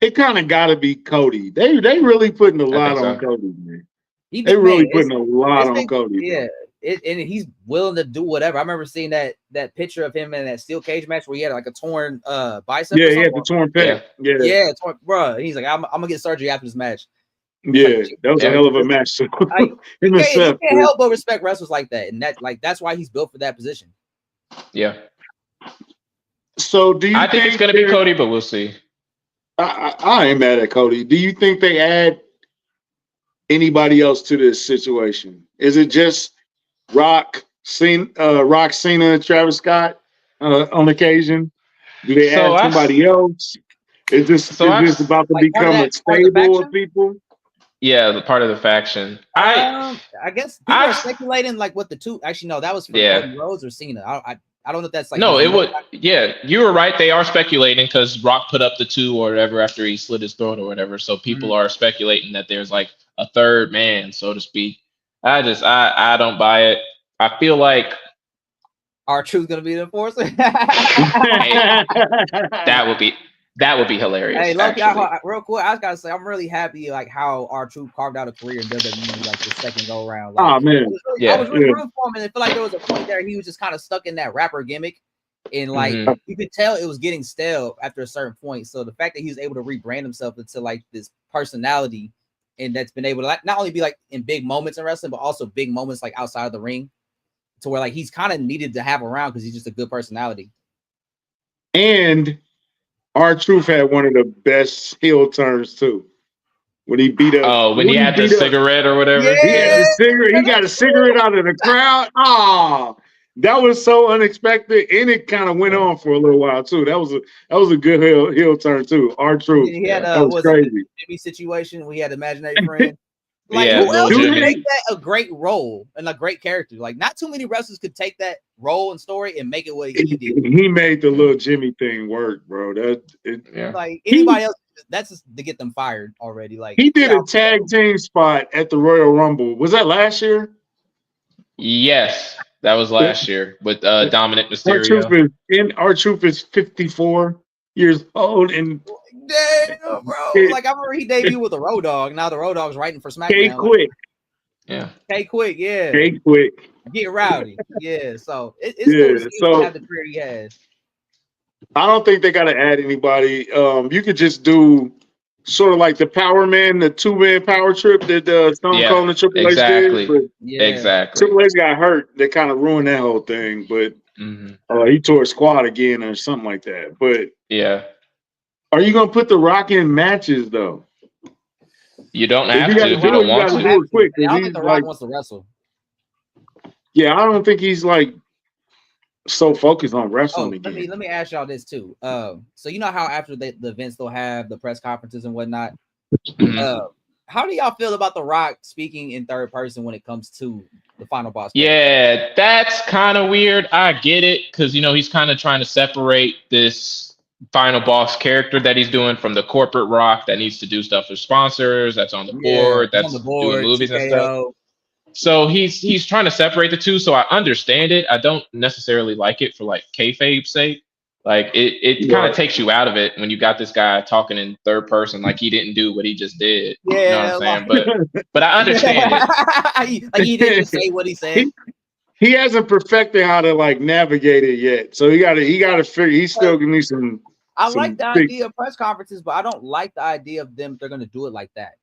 It kind of got to be Cody. They really putting a lot on Cody, man. They really putting a lot on Cody. Yeah. And he's willing to do whatever. I remember seeing that picture of him in that steel cage match where he had like a torn bicep. Yeah, he had the torn pec. Yeah, torn, bro. He's like, I'm gonna get surgery after this match. Yeah, that was a hell of a match. You can't help but respect wrestlers like that, and that's why he's built for that position. Yeah. So do you? I think it's gonna be Cody, but we'll see. I ain't mad at Cody. Do you think they add anybody else to this situation? Is it just Rock, Cena, Travis Scott on occasion? Do they add somebody else? Is this about to become a stable of people? Yeah, the part of the faction. I guess people are speculating like what the two. Actually, no, that was for Cody Rhodes or Cena. I don't know if that's like. No, it would. Yeah, you were right. They are speculating because Rock put up the 2 or whatever after he slit his throat or whatever. So people are speculating that there's like a third man, so to speak. I don't buy it. I feel like R-Truth's gonna be the enforcer. That would be hilarious. Hey, look, real quick, I just gotta say I'm really happy like how R-Truth carved out a career in WWE like the second go around. Like, oh man, I was really rooting for him, and I feel like there was a point there he was just kind of stuck in that rapper gimmick, and like you could tell it was getting stale after a certain point. So the fact that he was able to rebrand himself into like this personality, and that's been able to like not only be like in big moments in wrestling, but also big moments like outside of the ring, to where like he's kind of needed to have around because he's just a good personality. And R-Truth had one of the best heel turns too, when he beat up. Oh, when he had the cigarette or whatever. Yeah. He had the cigarette. He got a cigarette out of the crowd. Oh, that was so unexpected, and it kind of went on for a little while too. That was a good heel turn too. R-Truth. He had that was crazy. Jimmy situation. We had imaginary friend. Like Yeah, who else Lil could Jimmy. make that a great role and a great character? Like not too many wrestlers could take that role and story and make it what he did. He made the little Jimmy thing work, bro. Like anybody else, that's just to get them fired already. Like he did a tag team spot at the Royal Rumble. Was that last year? Yes, that was last year with Dominic Mysterio. R-Truth is 54 years old, and damn, bro. Like I remember he debuted with the Road Dogg. Now the Road Dogg's writing for SmackDown. K Quick. Yeah. K Quick, yeah. K Quick. Get rowdy. Yeah. So it's good to see him have the career he has. I don't think they gotta add anybody. You could just do sort of like the Power Man, the 2-man power trip that Stone Cold and Triple H did. But exactly. Triple H got hurt. They kind of ruined that whole thing, but he tore his quad again or something like that. But yeah. Are you gonna put The Rock in matches though? You don't have to if you don't want to. Do it quick. I don't think The Rock wants to wrestle. Yeah, I don't think he's like so focused on wrestling again. Let me ask y'all this too. So you know how after the events they'll have the press conferences and whatnot. How do y'all feel about The Rock speaking in third person when it comes to the final boss? Yeah, that's kind of weird. I get it because he's kind of trying to separate this final boss character that he's doing from the corporate Rock that needs to do stuff for sponsors. That's on the board. That's on the board, doing movies TKO. And stuff. So he's trying to separate the two. So I understand it. I don't necessarily like it for like kayfabe's sake. Like it kind of takes you out of it when you got this guy talking in third person like he didn't do what he just did. Yeah, you know what I'm saying? But I understand it. Like he didn't say what he said. He hasn't perfected how to like navigate it yet. So he got to figure. He's still gonna need some. I like the idea of press conferences, but I don't like the idea of they're going to do it like that.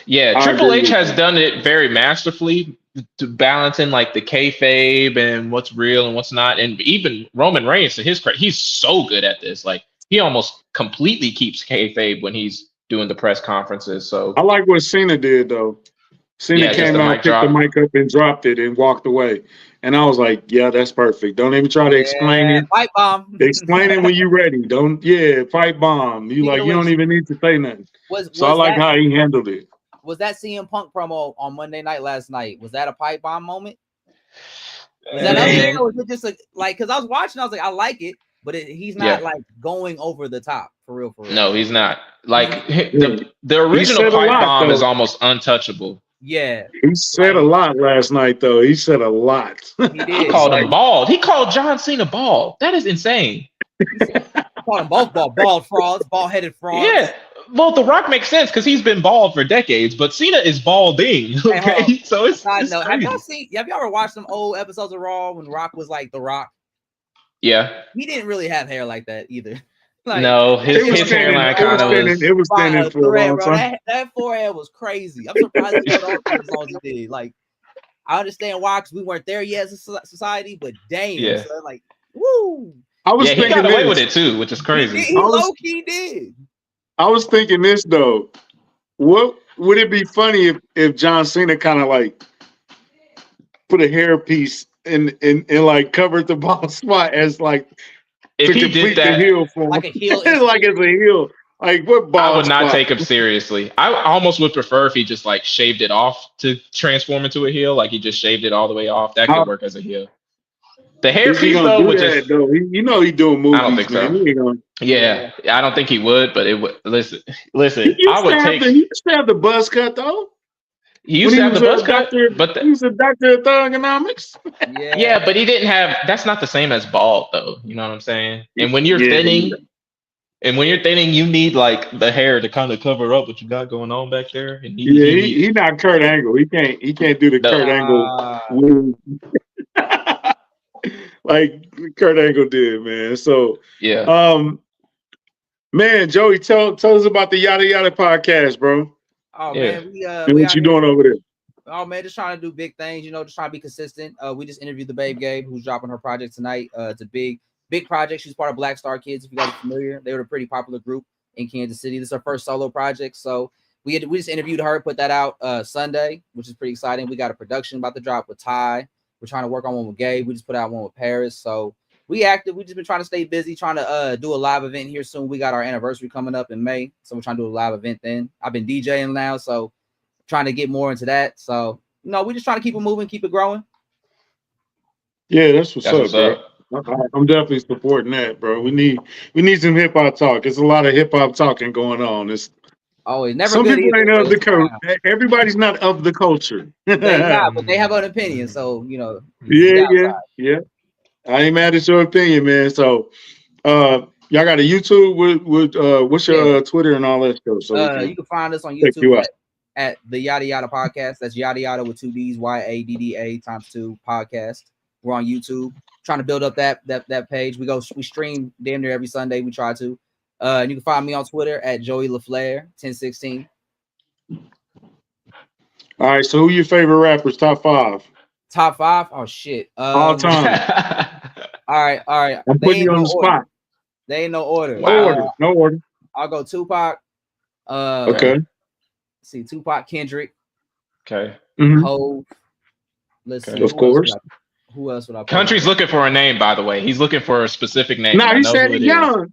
Yeah, Triple H has done it very masterfully to balancing like the kayfabe and what's real and what's not. And even Roman Reigns, to his credit, he's so good at this. Like he almost completely keeps kayfabe when he's doing the press conferences. So I like what Cena did though. Cena came out, picked the mic up, and dropped it and walked away. And I was like, yeah, that's perfect. Don't even try to explain it. Pipe bomb. Explain it when you're ready. Pipe bomb. You don't even need to say nothing. So I like how he handled it. Was that CM Punk promo on Monday night last night? Was that a pipe bomb moment? Was that up there? Or was it just because I was watching, I was like, I like it, but he's not like going over the top for real. No, he's not. Like the original pipe bomb is almost untouchable. Yeah. He said a lot last night, though. He said a lot. He did. He called him bald. He called John Cena bald. That is insane. He called him both bald frauds, bald-headed frauds. Yeah. Well, The Rock makes sense because he's been bald for decades, but Cena is balding. Okay. So it's have you ever watched some old episodes of Raw when Rock was like The Rock? Yeah. He didn't really have hair like that either. Like, no, his hairline kind of was. It was thinning for a long time. That forehead was crazy. I'm surprised he got all as long as he did. Like, I understand why, because we weren't there yet as a society, but damn, son, like, woo. He got away with it too, which is crazy. He low-key did. I was thinking this though. What would it be funny if John Cena kind of like put a hairpiece and like covered the bald spot as like. If he did that, like a heel, like as a heel, like what? I would not take him seriously. I almost would prefer if he just like shaved it off to transform into a heel. Like he just shaved it all the way off. That could work as a heel. The hairpiece though, would just he's doing movies. I don't think so. Yeah, I don't think he would. But it would. Listen. I would take. He used to have the buzz cut though. He used to have the buzz cut, but he was a doctor of thugonomics. Yeah, but he didn't have. That's not the same as bald, though. You know what I'm saying? And when you're thinning, you need like the hair to kind of cover up what you got going on back there. And he's not Kurt Angle. He can't do the Kurt Angle like Kurt Angle did, man. So man, Joey, tell us about the Yada Yada podcast, bro. Oh man, what you doing over there? Oh man, just trying to do big things, just trying to be consistent. We just interviewed the Babe Gabe, who's dropping her project tonight. It's a big project. She's part of Black Star Kids. If you guys are familiar, they were a pretty popular group in Kansas City. This is her first solo project, so we just interviewed her, put that out Sunday, which is pretty exciting. We got a production about to drop with Ty. We're trying to work on one with Gabe. We just put out one with Paris. So we active. We just been trying to stay busy, trying to do a live event here soon. We got our anniversary coming up in May, so we're trying to do a live event then. I've been DJing now, so trying to get more into that. So we're just trying to keep it moving, keep it growing. Yeah, that's what's up, bro. I'm definitely supporting that, bro. We need some hip hop talk. There's a lot of hip hop talking going on. It's never some good people either, ain't of the culture. Everybody's not of the culture. They not, but they have an opinion. So Yeah. I ain't mad at your opinion, man. So, y'all got a YouTube with what's your Twitter and all that stuff? So you can find us on YouTube at the Yada Yada Podcast. That's Yada Yada with 2 D's, YADDA times 2 podcast. We're on YouTube, trying to build up that page. We stream damn near every Sunday. We try to. And you can find me on Twitter at Joey LaFlare 1016. All right. So, who your favorite rappers? Top 5. Top 5? Oh shit. All time. All right. I'm putting you on the spot. They ain't no order. No order. I'll go Tupac. Okay. See, Tupac, Kendrick. Okay. Hove. Let's see. Of course. Who else would I put? Country's looking for a name, by the way. He's looking for a specific name. No, he said young.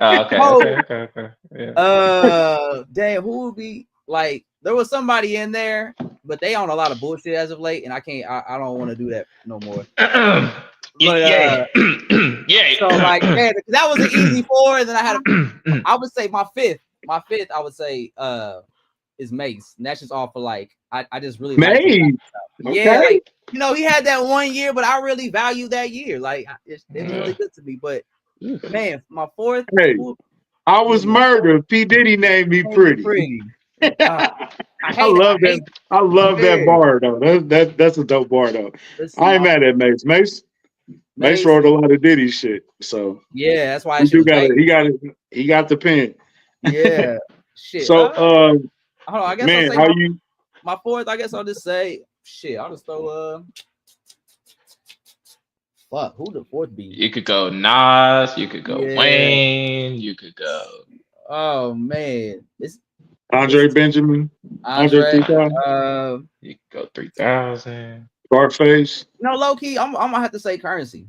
Okay. Yeah. Damn, who would be like? There was somebody in there, but they on a lot of bullshit as of late, and I can't. I don't want to do that no more. But, yeah. So like, man, that was an easy 4, and then I had I would say my fifth. I would say is Mace. And that's just all for like I just really Mace. Yeah, like, he had that 1 year, but I really value that year. Like it's really good to me. But man, my 4th. Hey, I was murdered. P. Diddy named me pretty. I love that. I love that bar though. That's a dope bar though. I ain't mad at Mace. Mace wrote a lot of Diddy shit. So yeah, that's why he got the pen. Yeah. Shit. So hold on, I guess man, I'll say my 4th, I guess I'll just say shit. I'll just throw fuck, who the 4th be? You could go Nas, you could go Wayne, you could go. Oh man. Andre Benjamin. Andre 3000. You could go 3000. Scarface. No, low key, I'm gonna have to say Currency.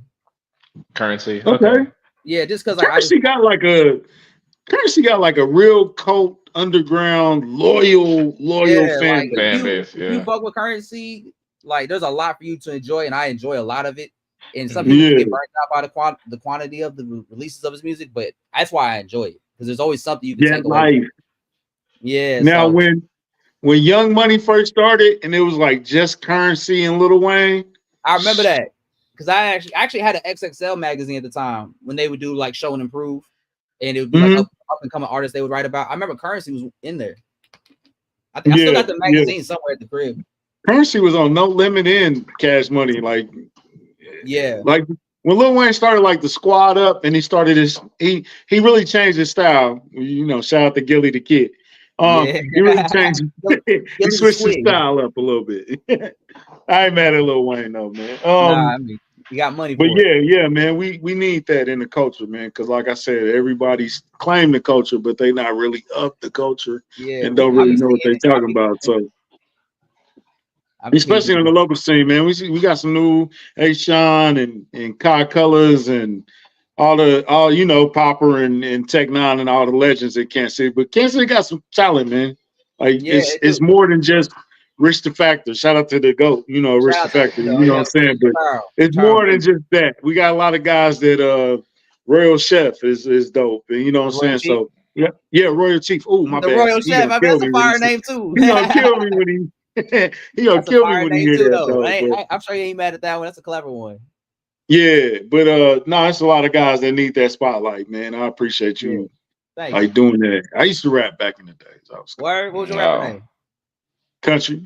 Currency. Okay. Yeah, just because Currency got like a real cult underground loyal fan base. If you fuck with Currency, like there's a lot for you to enjoy, and I enjoy a lot of it. And some people get burnt out by the quantity of the releases of his music, but that's why I enjoy it, because there's always something you can take away. Yeah. Now when Young Money first started and it was like just Currency and Lil Wayne, I remember that because I actually had an XXL magazine at the time when they would do like Show and Improve, and it would be like up and coming artists they would write about. I remember Currency was in there. I think I still got the magazine somewhere at the crib. Currency was on No Limit and Cash Money, like like when Lil Wayne started like the Squad Up and he started he really changed his style. Shout out to Gilly the Kid. He really changed. He switched his style up a little bit. I ain't mad at Lil Wayne though, man. I mean, you got money. But yeah, man, we need that in the culture, man. Because like I said, everybody's claim the culture, but they not really up the culture and don't really know what they're talking about. So, especially on the local scene, man, we got some new A-Sean and Kai Colors and all Popper and Tech Nine and all the legends at Kansas City. But Kansas City got some talent, man. Like it's more than just Rich the Factor. Shout out to the GOAT, Rich the Factor. You know what I'm saying? But it's more than just that. We got a lot of guys that Royal Chef is dope. And you know what I'm saying? So yeah, Royal Chief. Oh, my bad. Royal Chef, that's a fire name too. He gonna kill me when he gonna kill me when he hear that. I'm sure you ain't mad at that one. That's a clever one. Yeah, but it's a lot of guys that need that spotlight, man. I appreciate you doing that. I used to rap back in the days. What was your rapper name? Country.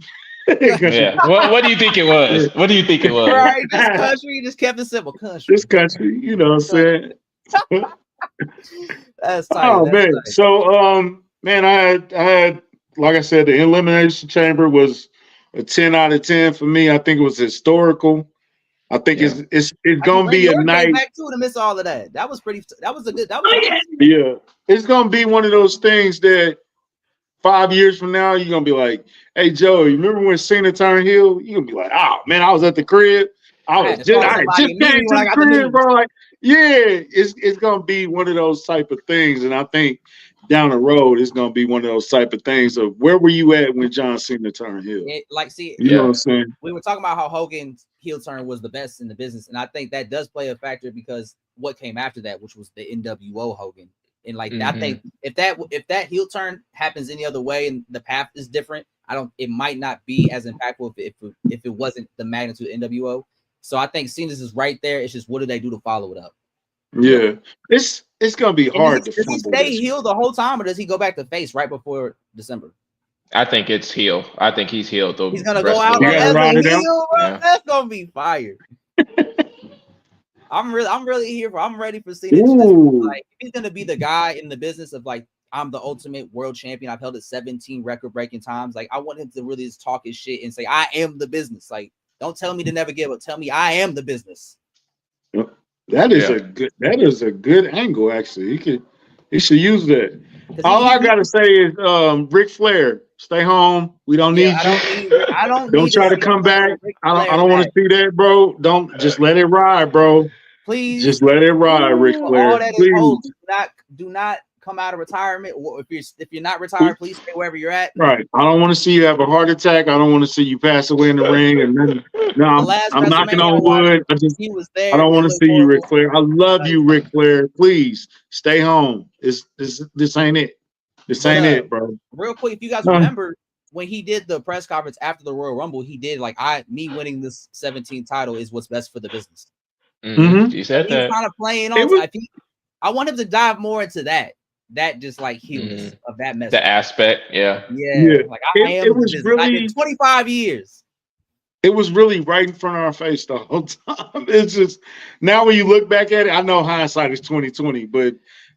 Yeah. What do you think it was? What do you think it was? Right, just country. Just kept it simple. Country. Just country. You know what I'm saying? That's tight. Oh man. Tight. So man, I had like I said, the Elimination Chamber was a 10 out of 10 for me. I think it was historical. I think it's gonna be a night. Back to miss all of that. That was pretty. That was a good. Yeah, it's gonna be one of those things that 5 years from now, you're gonna be like, "Hey, Joe, you remember when Cena turned heel?" You're gonna be like, "Oh man, I was at the crib. I had to call I had somebody just came immediately to when I the got the crib, news. bro." Like, yeah, it's gonna be one of those type of things, and I think down the road, it's gonna be one of those type of things of where were you at when John Cena turned heel? See, You know what I'm saying? we were talking about how Hogan's heel turn was the best in the business, and I think that does play a factor because what came after that, which was the NWO Hogan, and like I think if that heel turn happens any other way and the path is different, it might not be as impactful if it wasn't the magnitude of NWO. So I think Cena's is right there. It's just what do they do to follow it up? Yeah, it's gonna be hard to does he fumble stay this. heel the whole time, or does he go back to face right before December? I think it's heel. I think he's heel. He's gonna go out as a heel, bro. Yeah. That's gonna be fire. I'm really here for. I'm ready for Cena. Like he's gonna be the guy in the business of like I'm the ultimate world champion. I've held it 17 record-breaking times. Like I want him to really just talk his shit and say I am the business. Like don't tell me to never give up. Tell me I am the business. That is a good angle. Actually, he should use that. All I gotta say is, Ric Flair, stay home. We don't need you. Don't try to come back. I don't want to see that, bro. Don't just let it ride, bro. Please, just let it ride, Ric Flair. All that is do not come out of retirement. If you're not retired, please stay wherever you're at. Right. I don't want to see you have a heart attack. I don't want to see you pass away in the ring. And then, no, I'm knocking on wood. He was there. I don't want to see you, Ric Flair. I love you, Ric Flair. Please stay home. This ain't it. This ain't it, bro. Real quick, if you guys remember when he did the press conference after the Royal Rumble, he did like me winning this 17th title is what's best for the business. He said he that. was kind of playing on. I want him to dive more into that. That just like healness of that message. The aspect, yeah. Like I am. It was really. I did 25 years. It was really right in front of our face the whole time. It's just now when you look back at it, I know hindsight is 20/20, but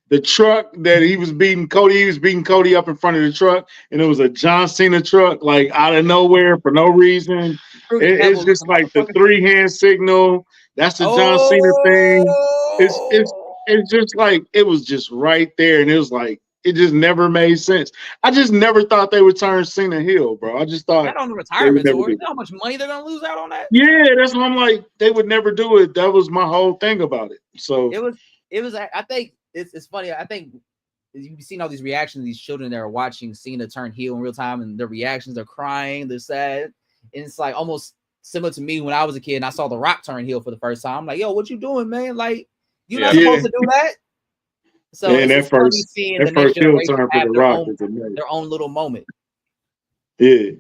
the truck that he was beating Cody up in front of the truck, and it was a John Cena truck, like out of nowhere for no reason. It's just like the 3-hand signal. That's the John Cena thing. It's just like it was just right there, and it was like it just never made sense. I just never thought they would turn Cena heel, bro. I just thought not on the retirement tour. You know how much money they're gonna lose out on that? Yeah, that's what I'm like. They would never do it. That was my whole thing about it. So it was. I think it's funny. I think you've seen all these reactions of these children that are watching Cena turn heel in real time, and their reactions, they're crying, they're sad, and it's like almost similar to me when I was a kid and I saw The Rock turn heel for the first time. I'm like, yo, what you doing, man? Like, you're not supposed to do that. So it's funny seeing the next generation have their own little moment. Yeah.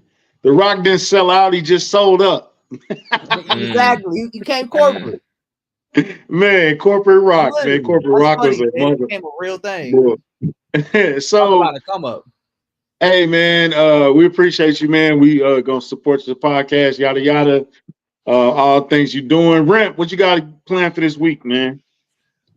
The Rock didn't sell out, he just sold up. Exactly. He became corporate. Man, corporate Rock, man. Corporate Rock was a became a real thing. So about to come up. Hey man, we appreciate you, man. We gonna support the podcast, yada yada. All things you're doing. Rent, what you got planned for this week, man?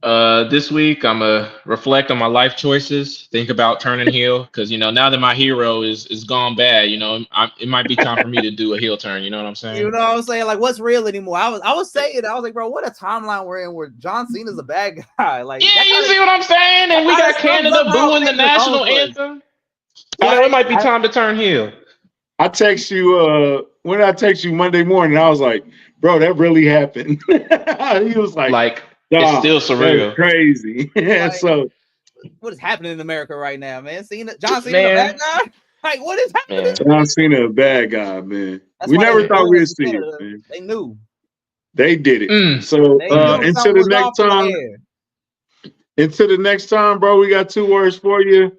This week I'm gonna reflect on my life choices, think about turning heel, because now that my hero is gone bad, it might be time for me to do a heel turn. You know what I'm saying? You know what I'm saying? Like, what's real anymore? I was saying, I was like, bro, what a timeline we're in where John Cena's a bad guy. Like, yeah, you see what I'm saying? And we got Canada booing the national anthem. It might be time to turn heel. I text you when I text you Monday morning, I was like, bro, that really happened. He was like it's still surreal. Crazy. Like, so what is happening in America right now, man? John Cena a bad guy? Like, what is happening? John Cena a bad guy, man. We never thought we'd see it, man. They knew. They did it. So until the next time. Until the next time, bro, we got 2 words for you.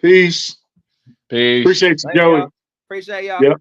Peace. Appreciate you, Joey. Appreciate y'all. Yep.